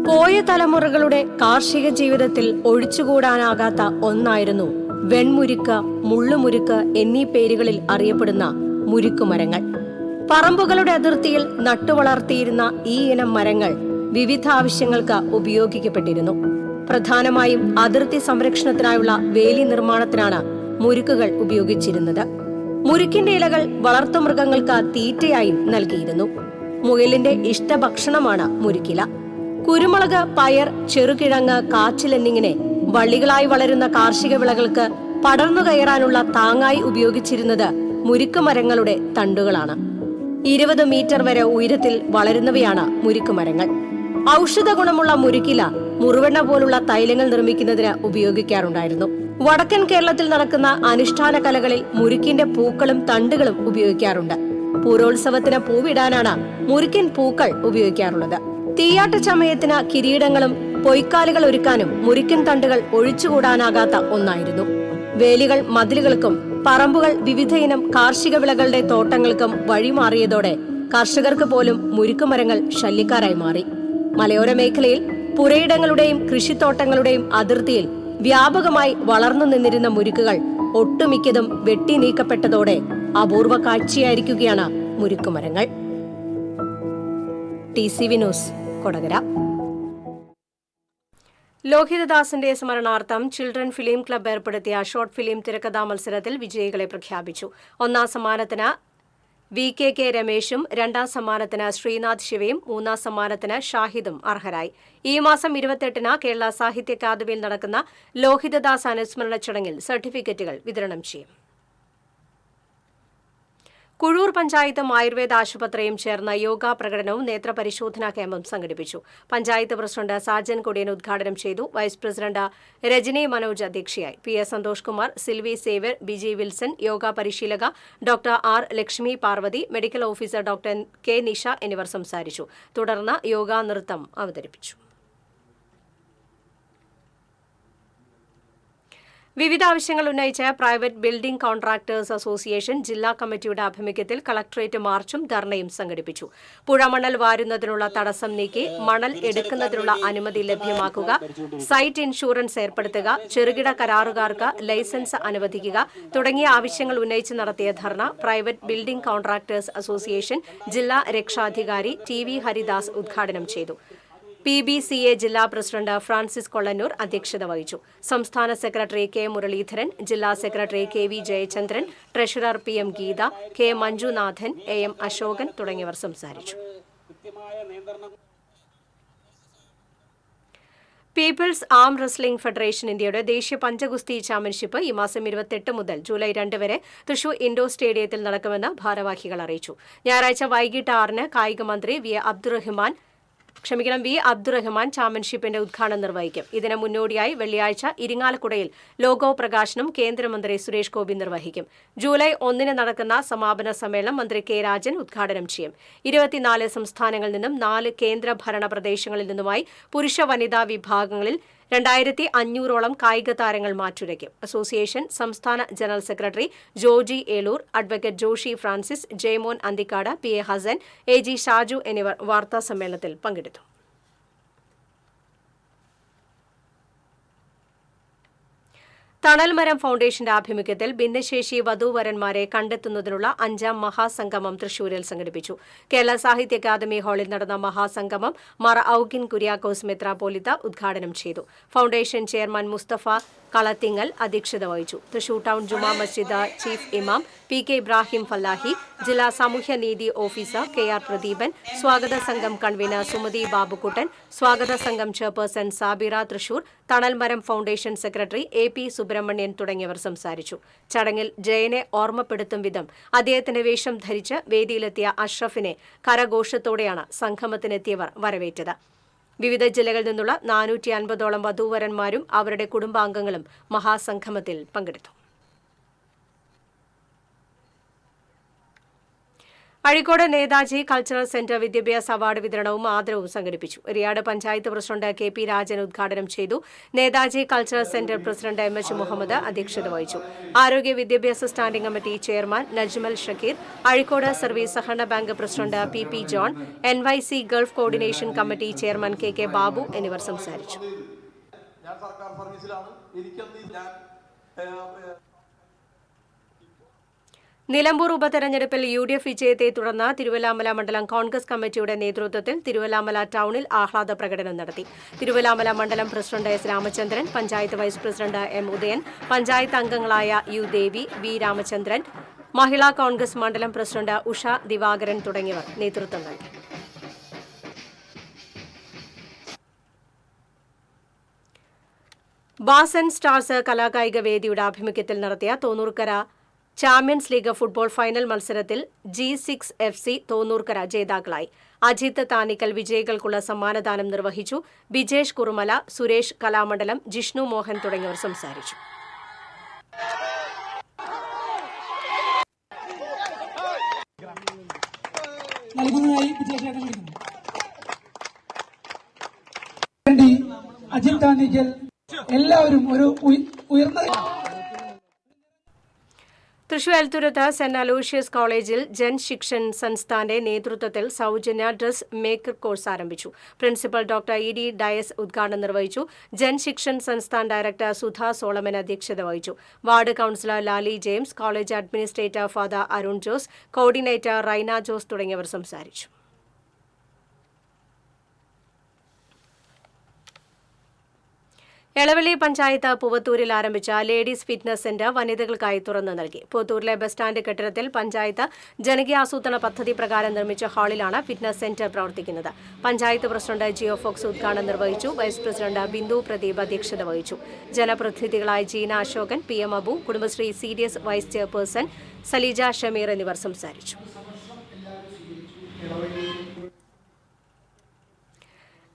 പോയ തലമുറകളുടെ കാർഷിക ജീവിതത്തിൽ ഒഴിച്ചുകൂടാനാകാത്ത ഒന്നായിരുന്നു വെൺമുരുക്ക്, മുള്ളുമുരുക്ക് എന്നീ പേരുകളിൽ അറിയപ്പെടുന്ന മുരുക്കുമരങ്ങൾ. പറമ്പുകളുടെ അതിർത്തിയിൽ നട്ടുവളർത്തിയിരുന്ന ഈ ഇനം മരങ്ങൾ വിവിധ ആവശ്യങ്ങൾക്ക് ഉപയോഗിക്കപ്പെട്ടിരുന്നു. പ്രധാനമായും അതിർത്തി സംരക്ഷണത്തിനായുള്ള വേലി നിർമ്മാണത്തിനാണ് മുരുക്കുകൾ ഉപയോഗിച്ചിരുന്നത്. മുരുക്കിന്റെ ഇലകൾ വളർത്തുമൃഗങ്ങൾക്ക് തീറ്റയായും നൽകിയിരുന്നു. മുയലിന്റെ ഇഷ്ടഭക്ഷണമാണ് മുരുക്കില. കുരുമുളക്, പയർ, ചെറുകിഴങ്ങ്, കാച്ചിൽ എന്നിങ്ങനെ വള്ളികളായി വളരുന്ന കാർഷിക വിളകൾക്ക് പടർന്നു കയറാനുള്ള താങ്ങായി ഉപയോഗിച്ചിരുന്നത് മുരുക്ക് മരങ്ങളുടെ തണ്ടുകളാണ്. 20 മീറ്റർ വരെ ഉയരത്തിൽ വളരുന്നവയാണ് മുരുക്കുമരങ്ങൾ. ഔഷധ ഗുണമുള്ള മുരുക്കില മുറുവെണ്ണ പോലുള്ള തൈലങ്ങൾ നിർമ്മിക്കുന്നതിന് ഉപയോഗിക്കാറുണ്ടായിരുന്നു. വടക്കൻ കേരളത്തിൽ നടക്കുന്ന അനുഷ്ഠാന കലകളിൽ മുരുക്കിന്റെ പൂക്കളും തണ്ടുകളും ഉപയോഗിക്കാറുണ്ട്. പൂരോത്സവത്തിന് പൂവിടാനാണ് മുരുക്കിൻ പൂക്കൾ ഉപയോഗിക്കാറുള്ളത്. തീയാട്ട ചമയത്തിന് കിരീടങ്ങളും പൊയ്ക്കാലുകൾ ഒരുക്കാനും മുരുക്കിൻ തണ്ടുകൾ ഒഴിച്ചുകൂടാനാകാത്ത ഒന്നായിരുന്നു. വേലികൾ മതിലുകൾക്കും പറമ്പുകൾ വിവിധയിനം കാർഷിക വിളകളുടെ തോട്ടങ്ങൾക്കും വഴിമാറിയതോടെ കർഷകർക്ക് പോലും മുരുക്കുമരങ്ങൾ ശല്യക്കാരായി മാറി. മലയോര മേഖലയിൽ പുരയിടങ്ങളുടെയും കൃഷിത്തോട്ടങ്ങളുടെയും അതിർത്തിയിൽ വ്യാപകമായി വളർന്നു നിന്നിരുന്ന മുരുക്കുകൾ ഒട്ടുമിക്കതും വെട്ടി നീക്കപ്പെട്ടതോടെ അപൂർവ കാഴ്ചയായിരിക്കുകയാണ് മുരുക്കുമരങ്ങൾ. TCV news, Kodakara. ലോഹിതദാസിന്റെ സ്മരണാർത്ഥം ചിൽഡ്രൻ ഫിലിം ക്ലബ്ബ് ഏർപ്പെടുത്തിയ ഷോർട്ട് ഫിലിം തിരക്കഥാ മത്സരത്തിൽ വിജയികളെ പ്രഖ്യാപിച്ചു. ഒന്നാം സമ്മാനത്തിന് VK രമേശും, രണ്ടാം സമ്മാനത്തിന് ശ്രീനാഥ് ശിവയും, മൂന്നാം സമ്മാനത്തിന് ഷാഹിദും അർഹരായി. ഈ മാസം 28-ന് കേരള സാഹിത്യ അക്കാദമിയിൽ നടക്കുന്ന ലോഹിതദാസ് അനുസ്മരണ ചടങ്ങിൽ സർട്ടിഫിക്കറ്റുകൾ വിതരണം ചെയ്യും. കുഴൂർ പഞ്ചായത്തും ആയുർവേദ ആശുപത്രിയും ചേർന്ന യോഗ പ്രകടനവും നേത്രപരിശോധനാ ക്യാമ്പും സംഘടിപ്പിച്ചു. പഞ്ചായത്ത് പ്രസിഡന്റ് സാജൻ കൊടിയൻ ഉദ്ഘാടനം ചെയ്തു. വൈസ് പ്രസിഡന്റ് രജനി മനോജ് അധ്യക്ഷയായി. PS Santhosh Kumar, Silvy Xavier, Biji Wilson, yoga പരിശീലക doctor R Lakshmi Parvathi, medical officer doctor K Nisha എന്നിവർ സംസാരിച്ചു. തുടർന്ന് യോഗാ നൃത്തം അവതരിപ്പിച്ചു. വിവിധ ആവശ്യങ്ങൾ ഉന്നയിച്ച് പ്രൈവറ്റ് ബിൽഡിംഗ് കോൺട്രാക്ടേഴ്സ് അസോസിയേഷൻ ജില്ലാ കമ്മിറ്റിയുടെ ആഭിമുഖ്യത്തിൽ കളക്ടറേറ്റ് മാർച്ചും ധർണയും സംഘടിപ്പിച്ചു. പുഴമണൽ വാരുന്നതിനുള്ള തടസ്സം നീക്കി മണൽ എടുക്കുന്നതിനുള്ള അനുമതി ലഭ്യമാക്കുക, സൈറ്റ് ഇൻഷുറൻസ് ഏർപ്പെടുത്തുക, ചെറുകിട കരാറുകാർക്ക് ലൈസൻസ് അനുവദിക്കുക തുടങ്ങിയ ആവശ്യങ്ങൾ ഉന്നയിച്ച് നടത്തിയ ധർണ പ്രൈവറ്റ് ബിൽഡിംഗ് കോൺട്രാക്ടേഴ്സ് അസോസിയേഷൻ ജില്ലാ രക്ഷാധികാരി TV ഹരിദാസ് ഉദ്ഘാടനം ചെയ്തു. PBCA ജില്ലാ പ്രസിഡന്റ് ഫ്രാൻസിസ് കൊള്ളന്നൂർ അധ്യക്ഷത വഹിച്ചു. സംസ്ഥാന സെക്രട്ടറി കെ മുരളീധരൻ, ജില്ലാ secretary KV Jayachandran, treasurer PM Geetha, K Manjunathan, AM Ashokan തുടങ്ങിയവർ സംസാരിച്ചു. പീപ്പിൾസ് ആം റെസ്ലിംഗ് ഫെഡറേഷൻ ഇന്ത്യയുടെ ദേശീയ പഞ്ചഗുസ്തി ചാമ്പ്യൻഷിപ്പ് ഈ മാസം 28 മുതൽ ജൂലൈ 2 വരെ തൃശൂർ ഇൻഡോർ സ്റ്റേഡിയത്തിൽ നടക്കുമെന്ന് ഭാരവാഹികൾ അറിയിച്ചു. ഞായറാഴ്ച വൈകിട്ട് 6-ന് കായിക മന്ത്രി വി അബ്ദുറഹ്മാൻ ചാമ്പ്യൻഷിപ്പിന്റെ ഉദ്ഘാടനം നിർവഹിക്കും. ഇതിന് മുന്നോടിയായി വെള്ളിയാഴ്ച ഇരിങ്ങാലക്കുടയിൽ ലോഗോ പ്രകാശനം കേന്ദ്രമന്ത്രി സുരേഷ് ഗോപി നിർവഹിക്കും. ജൂലൈ 1-ന് നടക്കുന്ന സമാപന സമ്മേളനം മന്ത്രി K രാജൻ ഉദ്ഘാടനം ചെയ്യും. 24 സംസ്ഥാനങ്ങളിൽ നിന്നും 4 കേന്ദ്രഭരണ പ്രദേശങ്ങളിൽ നിന്നുമായി പുരുഷ വനിതാ വിഭാഗങ്ങളിൽ 2500ഓളം കായിക താരങ്ങൾ മാറ്റുരയ്ക്കും. അസോസിയേഷൻ സംസ്ഥാന general secretary Joji Eloor, advocate Joshy Francis, Jayamon Anthikad, PA Hassan, AG Shaju എന്നിവർ വാർത്താസമ്മേളനത്തിൽ പങ്കെടുത്തു. തണൽമരം ഫൗണ്ടേഷന്റെ ആഭിമുഖ്യത്തിൽ ഭിന്നശേഷി വധൂവരന്മാരെ കണ്ടെത്തുന്നതിനുള്ള 5ാം മഹാസംഗമം തൃശൂരിൽ സംഘടിപ്പിച്ചു. കേരള സാഹിത്യ അക്കാദമി ഹാളിൽ നടന്ന മഹാസംഗമം മാർ ഔഗിൻ കുര്യാക്കോസ് മെത്രാപ്പോലിത്ത ഉദ്ഘാടനം ചെയ്തു. ഫൗണ്ടേഷൻ ചെയർമാൻ മുസ്തഫ കളത്തിങ്ങൽ അധ്യക്ഷത വഹിച്ചു. തൃശൂർ ടൗൺ ജുമാ മസ്ജിദ് ചീഫ് ഇമാം PK ഇബ്രാഹിം ഫല്ലാഹി, ജില്ലാ സാമൂഹ്യനീതി ഓഫീസർ KR പ്രദീപൻ, സ്വാഗത സംഘം കൺവീനർ സുമതി ബാബുക്കുട്ടൻ, സ്വാഗത സംഘം chairperson Sabira Thrissur, Thanalmaram foundation secretary AP Subramanian തുടങ്ങിയവർ സംസാരിച്ചു. ചടങ്ങിൽ ജയനെ ഓർമ്മപ്പെടുത്തും വിധം അദ്ദേഹത്തിന്റെ വേഷം ധരിച്ച് വേദിയിലെത്തിയ അഷ്റഫിനെ കരഘോഷത്തോടെയാണ് സംഗമത്തിനെത്തിയവർ വരവേറ്റത്. വിവിധ ജില്ലകളിൽ നിന്നുള്ള 450ഓളം വധൂവരന്മാരും അവരുടെ കുടുംബാംഗങ്ങളും മഹാസംഗമത്തിൽ പങ്കെടുത്തു. അഴീക്കോട് നേതാജി കൾച്ചറൽ സെന്റർ വിദ്യാഭ്യാസ അവാർഡ് വിതരണവും ആദരവും സംഘടിപ്പിച്ചു. എറിയാട് പഞ്ചായത്ത് പ്രസിഡന്റ് KP രാജൻ ഉദ്ഘാടനം ചെയ്തു. Netaji cultural centre president MH Muhammad അധ്യക്ഷത വഹിച്ചു. ആരോഗ്യ വിദ്യാഭ്യാസ standing committee chairman Najmal Shakeer, Azhikode service സഹകരണ bank president PP John, NYC Gulf coordination committee chairman KK Babu എന്നിവർ സംസാരിച്ചു. നിലമ്പൂർ ഉപതെരഞ്ഞെടുപ്പിൽ UDF വിജയത്തെ തുടർന്ന് തിരുവല്ലാമല മണ്ഡലം കോൺഗ്രസ് കമ്മിറ്റിയുടെ നേതൃത്വത്തിൽ തിരുവല്ലാമല ടൗണിൽ ആഹ്ലാദ പ്രകടനം നടത്തി. തിരുവല്ലാമല മണ്ഡലം president S Ramachandran, panchayat vice president M Udayan, panchayat അംഗങ്ങളായ U ദേവി, V രാമചന്ദ്രൻ, മഹിളാ കോൺഗ്രസ് മണ്ഡലം പ്രസിഡന്റ് ഉഷ ദിവാകരൻ തുടങ്ങിയവർ നേതൃത്വം നൽകി. ബാസൻ സ്റ്റാർസ് കലാകായിക വേദിയുടെ ആഭിമുഖ്യത്തിൽ നടത്തിയ Thonnurkara champions league football final മത്സരത്തിൽ G6 FC തോന്നൂർക്കര ജേതാക്കളായി. അജിത് താനിക്കൽ വിജയികൾക്കുള്ള സമ്മാനദാനം നിർവഹിച്ചു. ബിജേഷ് കുറുമല, സുരേഷ് കലാമണ്ഡലം, ജിഷ്ണു മോഹൻ തുടങ്ങിയവർ സംസാരിച്ചു. അജിത് താനിക്കൽ എല്ലാവരും ഒരു ഉയർന്ന തൃശൂർ എൽത്തുരത്ത് സെന്റ് അലോഷ്യസ് കോളേജിൽ ജൻ ശിക്ഷൻ സംസ്ഥാന്റെ നേതൃത്വത്തിൽ സൗജന്യ ഡ്രസ് മേക്കർ കോഴ്സ് ആരംഭിച്ചു. പ്രിൻസിപ്പൽ ഡോക്ടർ ED ഡയസ് ഉദ്ഘാടനം നിർവഹിച്ചു. ജൻ ശിക്ഷൻ സംസ്ഥാൻ ഡയറക്ടർ സുധ സോളമൻ അധ്യക്ഷത വഹിച്ചു. Ward councillor Lali James, college administrator father Arun Jose, coordinator Rhine Jose തുടങ്ങിയവർ സംസാരിച്ചു. എളവള്ളി പഞ്ചായത്ത് പൂവത്തൂരിൽ ആരംഭിച്ച ലേഡീസ് ഫിറ്റ്നസ് സെന്റർ വനിതകൾക്കായി തുറന്നു നൽകി. പൂവത്തൂരിലെ ബസ് സ്റ്റാൻഡ് കെട്ടിടത്തിൽ പഞ്ചായത്ത് ജനകീയാസൂത്രണ പദ്ധതി പ്രകാരം നിർമ്മിച്ച ഹാളിലാണ് ഫിറ്റ്നസ് സെന്റർ പ്രവർത്തിക്കുന്നത്. പഞ്ചായത്ത് പ്രസിഡന്റ് ജിയോ ഫോക്സ് ഉദ്ഘാടനം നിർവഹിച്ചു. വൈസ് പ്രസിഡന്റ് ബിന്ദു പ്രദീപ് അധ്യക്ഷത വഹിച്ചു. ജനപ്രതിനിധികളായ Jeena Ashokan, PM Abu, Kudumbashree CDS vice chairperson Saleeja Shameer എന്നിവർ സംസാരിച്ചു.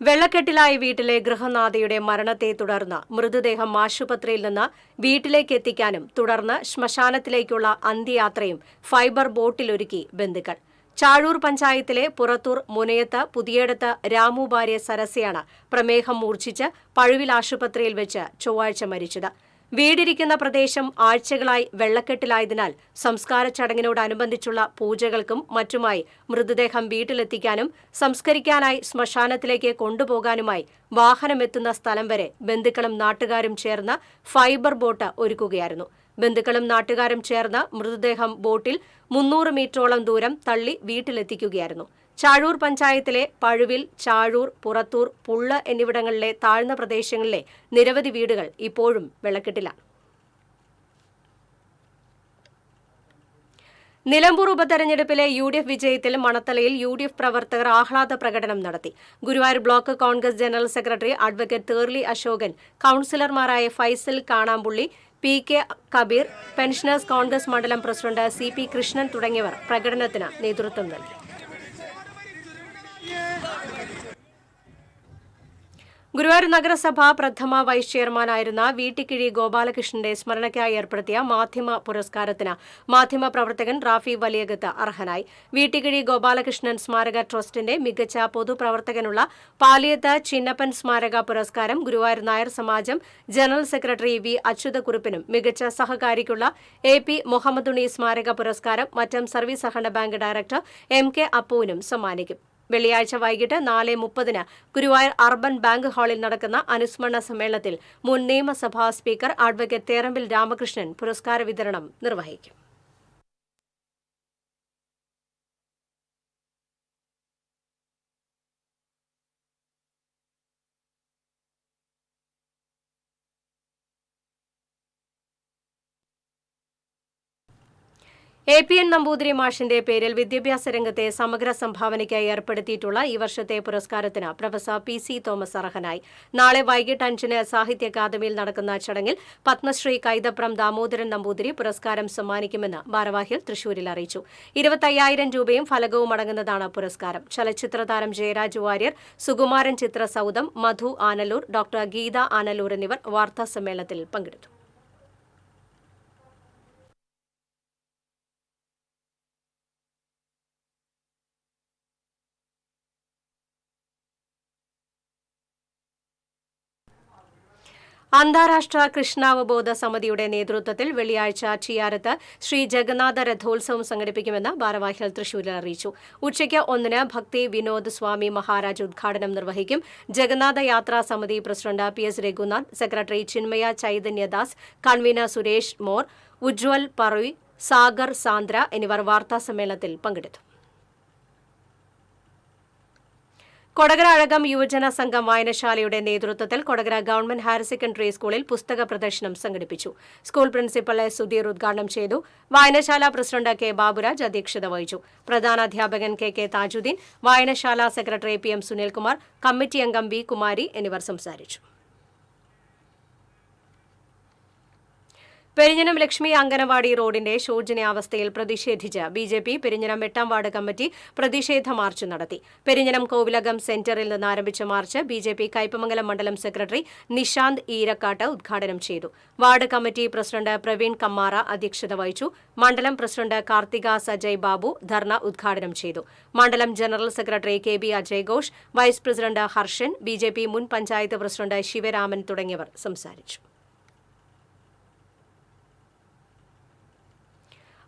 വെള്ളക്കെട്ടിലായ വീട്ടിലെ ഗൃഹനാഥയുടെ മരണത്തെ തുടർന്ന് മൃതദേഹം ആശുപത്രിയിൽ നിന്ന് വീട്ടിലേക്ക് എത്തിക്കാനും തുടർന്ന് ശ്മശാനത്തിലേക്കുള്ള അന്ത്യയാത്രയും ഫൈബർ ബോട്ടിലൊരുക്കി ബന്ധുക്കൾ. ചാഴൂർ പഞ്ചായത്തിലെ പുറത്തൂർ മുനയത്ത് പുതിയടത്ത് രാമു ഭാര്യ സരസയാണ് പ്രമേഹം മൂർച്ഛിച്ച് പഴുവിൽ ആശുപത്രിയിൽ വെച്ച് ചൊവ്വാഴ്ച മരിച്ചത്. വീടിരിക്കുന്ന പ്രദേശം ആഴ്ചകളായി വെള്ളക്കെട്ടിലായതിനാൽ സംസ്കാര ചടങ്ങിനോടനുബന്ധിച്ചുള്ള പൂജകൾക്കും മറ്റുമായി മൃതദേഹം വീട്ടിലെത്തിക്കാനും സംസ്കരിക്കാനായി ശ്മശാനത്തിലേക്ക് കൊണ്ടുപോകാനുമായി വാഹനമെത്തുന്ന സ്ഥലം വരെ ബന്ധുക്കളും നാട്ടുകാരും ചേർന്ന് ഫൈബർ ബോട്ട് ഒരുക്കുകയായിരുന്നു. ബന്ധുക്കളും നാട്ടുകാരും ചേർന്ന് മൃതദേഹം ബോട്ടിൽ 300 മീറ്ററോളം ദൂരം തള്ളി വീട്ടിലെത്തിക്കുകയായിരുന്നു. ചാഴൂർ പഞ്ചായത്തിലെ പഴുവിൽ, ചാഴൂർ, പുറത്തൂർ, പുള്ള് എന്നിവിടങ്ങളിലെ താഴ്ന്ന പ്രദേശങ്ങളിലെ നിരവധി വീടുകൾ ഇപ്പോഴും വെള്ളക്കെട്ടിലാണ്. നിലമ്പൂർ ഉപതെരഞ്ഞെടുപ്പിലെ UDF വിജയത്തിൽ മണത്തലയിൽ UDF പ്രവർത്തകർ ആഹ്ലാദ പ്രകടനം നടത്തി. Guruvayur block Congress general secretary advocate Therly Ashokan, കൌൺസിലർമാരായ ഫൈസൽ കാണാമ്പുള്ളി, PK കബീർ, പെൻഷനേഴ്സ് കോൺഗ്രസ് മണ്ഡലം പ്രസിഡന്റ് CP കൃഷ്ണൻ തുടങ്ങിയവർ പ്രകടനത്തിന് നേതൃത്വം നൽകി. ഗുരുവായൂർ നഗരസഭ പ്രഥമ വൈസ് ചെയർമാനായിരുന്ന വീട്ടിക്കിഴി ഗോപാലകൃഷ്ണന്റെ സ്മരണയ്ക്കായി ഏർപ്പെടുത്തിയ മാധ്യമ പുരസ്കാരത്തിന് മാധ്യമ പ്രവർത്തകൻ റാഫി വലിയകത്ത് അർഹനായി. വീട്ടിക്കിഴി ഗോപാലകൃഷ്ണൻ സ്മാരക ട്രസ്റ്റിന്റെ മികച്ച പൊതുപ്രവർത്തകനുള്ള പാലിയത്ത് ചിന്നപ്പൻ സ്മാരക പുരസ്കാരം ഗുരുവായൂർ നായർ സമാജം ജനറൽ സെക്രട്ടറി V. അച്യുതക്കുറുപ്പിനും മികച്ച സഹകാരിക്കുള്ള AP മുഹമ്മദുണ്ണി സ്മാരക പുരസ്കാരം മറ്റം സർവീസ് സഹകരണ ബാങ്ക് ഡയറക്ടർ MK അപ്പുവിനും സമ്മാനിക്കും. വെള്ളിയാഴ്ച വൈകിട്ട് 4:30 ഗുരുവായൂർ അർബൻ ബാങ്ക് ഹാളിൽ നടക്കുന്ന അനുസ്മരണ സമ്മേളനത്തിൽ മുൻ നിയമസഭാ സ്പീക്കർ അഡ്വക്കേറ്റ് തേറമ്പിൽ രാമകൃഷ്ണൻ പുരസ്കാര വിതരണം നിർവഹിക്കും. APN നമ്പൂതിരി മാഷിന്റെ പേരിൽ വിദ്യാഭ്യാസ രംഗത്തെ സമഗ്ര സംഭാവനയ്ക്കായി ഏർപ്പെടുത്തിയിട്ടുള്ള ഈ വർഷത്തെ പുരസ്കാരത്തിന് പ്രൊഫസർ PC തോമസ് അർഹനായി. നാളെ വൈകിട്ട് 5-ന് സാഹിത്യ അക്കാദമിയിൽ നടക്കുന്ന ചടങ്ങിൽ പത്മശ്രീ കൈതപ്രം ദാമോദരൻ നമ്പൂതിരി പുരസ്കാരം സമ്മാനിക്കുമെന്ന് ഭാരവാഹികൾ തൃശൂരിൽ അറിയിച്ചു. 25,000 രൂപയും ഫലകവും അടങ്ങുന്നതാണ് പുരസ്കാരം. ചലച്ചിത്ര താരം ജയരാജ് വാര്യർ, സുകുമാരൻ ചിത്ര സൗദം, മധു ആനല്ലൂർ, ഡോക്ടർ ഗീത ആനല്ലൂർ എന്നിവർ വാർത്താസമ്മേളനത്തിൽ പങ്കെടുത്തു. അന്താരാഷ്ട്ര കൃഷ്ണാവബോധ സമിതിയുടെ നേതൃത്വത്തിൽ വെള്ളിയാഴ്ച ചിയാരത്ത് ശ്രീ ജഗന്നാഥ രഥോത്സവം സംഘടിപ്പിക്കുമെന്ന് ഭാരവാഹികൾ തൃശൂരിൽ അറിയിച്ചു. ഉച്ചയ്ക്ക് 1-ന് ഭക്തി വിനോദ് സ്വാമി മഹാരാജ് ഉദ്ഘാടനം നിർവഹിക്കും. ജഗന്നാഥ യാത്രാ സമിതി president PS Raghunath, secretary Chinmaya Chaitanyadas, convener Suresh More, Ujwal Paravi, Sagar Sandra എന്നിവർ വാർത്താസമ്മേളനത്തിൽ പങ്കെടുത്തു. കൊടകര അഴകം യുവജന സംഘം വായനശാലയുടെ നേതൃത്വത്തിൽ കൊടകര ഗവൺമെന്റ് ഹയർ സെക്കൻഡറി സ്കൂളിൽ പുസ്തക പ്രദർശനം സംഘടിപ്പിച്ചു. സ്കൂൾ പ്രിൻസിപ്പൽ സുധീർ ഉദ്ഘാടനം ചെയ്തു. വായനശാല പ്രസിഡന്റ് K. ബാബുരാജ് അധ്യക്ഷത വഹിച്ചു. പ്രധാനാധ്യാപകൻ KK താജുദ്ദീൻ, വായനശാല സെക്രട്ടറി PM സുനിൽകുമാർ, കമ്മിറ്റി അംഗം B. കുമാരി എന്നിവർ സംസാരിച്ചു. പെരിഞ്ഞനം ലക്ഷ്മി അങ്കനവാടി റോഡിന്റെ ശോചനീയാവസ്ഥയിൽ പ്രതിഷേധിച്ച് BJP പെരിഞ്ഞനം 8-ാം വാർഡ് കമ്മിറ്റി പ്രതിഷേധ മാർച്ച് നടത്തി. പെരിഞ്ഞനം കോവിലകം സെന്ററിൽ നിന്ന് ആരംഭിച്ച മാർച്ച് BJP കയ്പമംഗലം മണ്ഡലം സെക്രട്ടറി നിഷാന്ത് ഈരക്കാട്ട് ഉദ്ഘാടനം ചെയ്തു. Ward committee president Praveen Kammara അധ്യക്ഷത വഹിച്ചു. മണ്ഡലം പ്രസിഡന്റ് കാർത്തിക സജയ് ബാബു ധർണ ഉദ്ഘാടനം ചെയ്തു. മണ്ഡലം general secretary KB Ajay Ghosh, vice president Harshan, BJP മുൻ പഞ്ചായത്ത് പ്രസിഡന്റ് ശിവരാമൻ തുടങ്ങിയവർ സംസാരിച്ചു.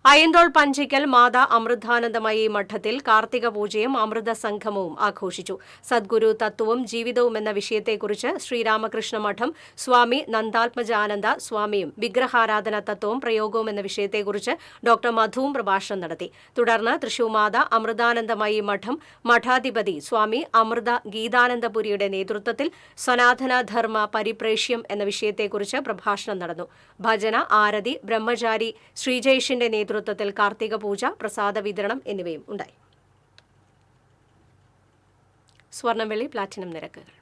അയ്യന്തോൾ പഞ്ചിക്കൽ മാതാ അമൃതാനന്ദമയി മഠത്തിൽ കാർത്തിക പൂജയും അമൃത സംഗമവും ആഘോഷിച്ചു. സദ്ഗുരു തത്വവും ജീവിതവും എന്ന വിഷയത്തെക്കുറിച്ച് ശ്രീരാമകൃഷ്ണ മഠം സ്വാമി നന്ദാത്മജാനന്ദ സ്വാമിയും വിഗ്രഹാരാധന തത്വവും പ്രയോഗവും എന്ന വിഷയത്തെക്കുറിച്ച് ഡോക്ടർ മധുവും പ്രഭാഷണം നടത്തി. തുടർന്ന് തൃശൂർ മാതാ അമൃതാനന്ദമയി മഠം മഠാധിപതി സ്വാമി അമൃത ഗീതാനന്ദപുരിയുടെ നേതൃത്വത്തിൽ സനാതന ധർമ്മ പരിപ്രേക്ഷ്യം എന്ന വിഷയത്തെക്കുറിച്ച് പ്രഭാഷണം നടന്നു. ഭജന, ആരതി, ബ്രഹ്മചാരി ശ്രീജേഷിന്റെ നേതൃത്വത്തിൽ കാർത്തിക പൂജ, പ്രസാദ വിതരണം എന്നിവയും ഉണ്ടായി. സ്വർണം, വെള്ളി, പ്ലാറ്റിനം നിരക്കുകൾ.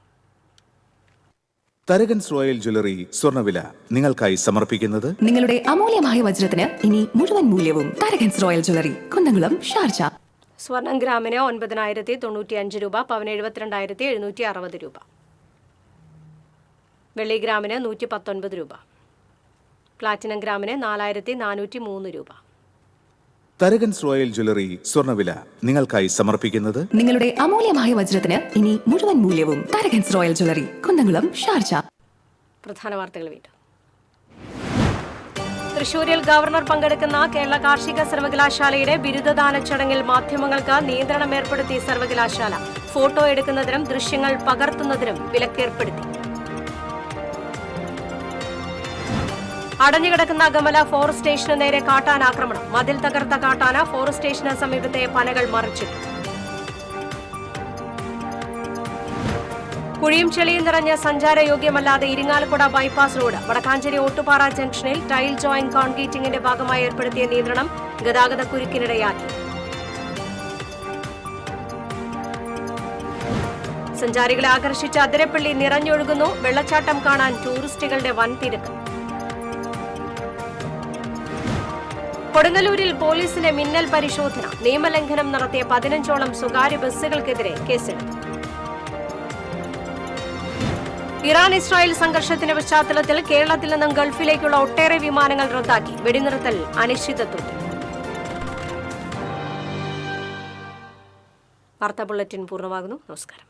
തരകൻസ് റോയൽ ജ്വല്ലറി സ്വർണ്ണവില നിങ്ങൾക്കായി സമർപ്പിക്കുന്നത് നിങ്ങളുടെ അമൂല്യമായ വജ്രത്തിന് ഇനി മുഴുവൻ മൂല്യവും Tharakans royal jewellery, Kunnamkulam, Sharjah. സ്വർണം ഗ്രാമിന് 9,095 രൂപ, പവന് 72,760 രൂപ. വെള്ളി ഗ്രാമിന് 119 രൂപ. പ്ലാറ്റിനം ഗ്രാമിന് 4,403 രൂപ. തരകൻസ് റോയൽ ജ്വല്ലറി സ്വർണ്ണവില നിങ്ങൾക്കായി സമർപ്പിക്കുന്നത് നിങ്ങളുടെ അമൂല്യമായ വജ്രത്തിന് ഇനി മുഴുവൻ മൂല്യവും Tharakans royal jewellery, Kunnamkulam, Sharjah. പ്രധാന വാർത്തകൾ വീണ്ടും. തൃശൂരിൽ ഗവർണർ പങ്കെടുക്കുന്ന കേരള കാർഷിക സർവകലാശാലയുടെ ബിരുദദാന ചടങ്ങിൽ മാധ്യമങ്ങൾക്ക് നിയന്ത്രണം ഏർപ്പെടുത്തി സർവകലാശാല. ഫോട്ടോ എടുക്കുന്നതിനും ദൃശ്യങ്ങൾ പകർത്തുന്നതിനും വിലക്കേർപ്പെടുത്തി. അടഞ്ഞുകിടക്കുന്ന അകമല ഫോറസ്റ്റ് സ്റ്റേഷന് നേരെ കാട്ടാന ആക്രമണം. മതിൽ തകർത്ത കാട്ടാന ഫോറസ്റ്റ് സ്റ്റേഷന് സമീപത്തെ പനകൾ മറിച്ചിട്ടു. കുഴിയും ചെളിയും നിറഞ്ഞ സഞ്ചാരയോഗ്യമല്ലാതെ ഇരിങ്ങാലക്കുട ബൈപ്പാസ് റോഡ് വടക്കാഞ്ചേരി ഓട്ടുപാറ ജംഗ്ഷനിൽ ടൈൽ ജോയിന്റ് കോൺക്രീറ്റിംഗിന്റെ ഭാഗമായി ഏർപ്പെടുത്തിയ നിയന്ത്രണം ഗതാഗത കുരുക്കിനിടയാക്കി. സഞ്ചാരികളെ ആകർഷിച്ച അതിരപ്പള്ളി നിറഞ്ഞൊഴുകുന്നു. വെള്ളച്ചാട്ടം കാണാൻ ടൂറിസ്റ്റുകളുടെ വൻ തിരക്ക്. കൊടുങ്ങല്ലൂരിൽ പോലീസിന്റെ മിന്നൽ പരിശോധന. നിയമലംഘനം നടത്തിയ 15ഓളം സ്വകാര്യ ബസ്സുകൾക്കെതിരെ കേസെടുത്തു. ഇറാൻ ഇസ്രായേൽ സംഘർഷത്തിന്റെ പശ്ചാത്തലത്തിൽ കേരളത്തിൽ നിന്നും ഗൾഫിലേക്കുള്ള ഒട്ടേറെ വിമാനങ്ങൾ റദ്ദാക്കി. വെടിനിർത്തൽ അനിശ്ചിതത്വത്തിൽ. വാർത്താ ബുള്ളറ്റിൻ പൂർണ്ണമാകുന്നു. നമസ്കാരം.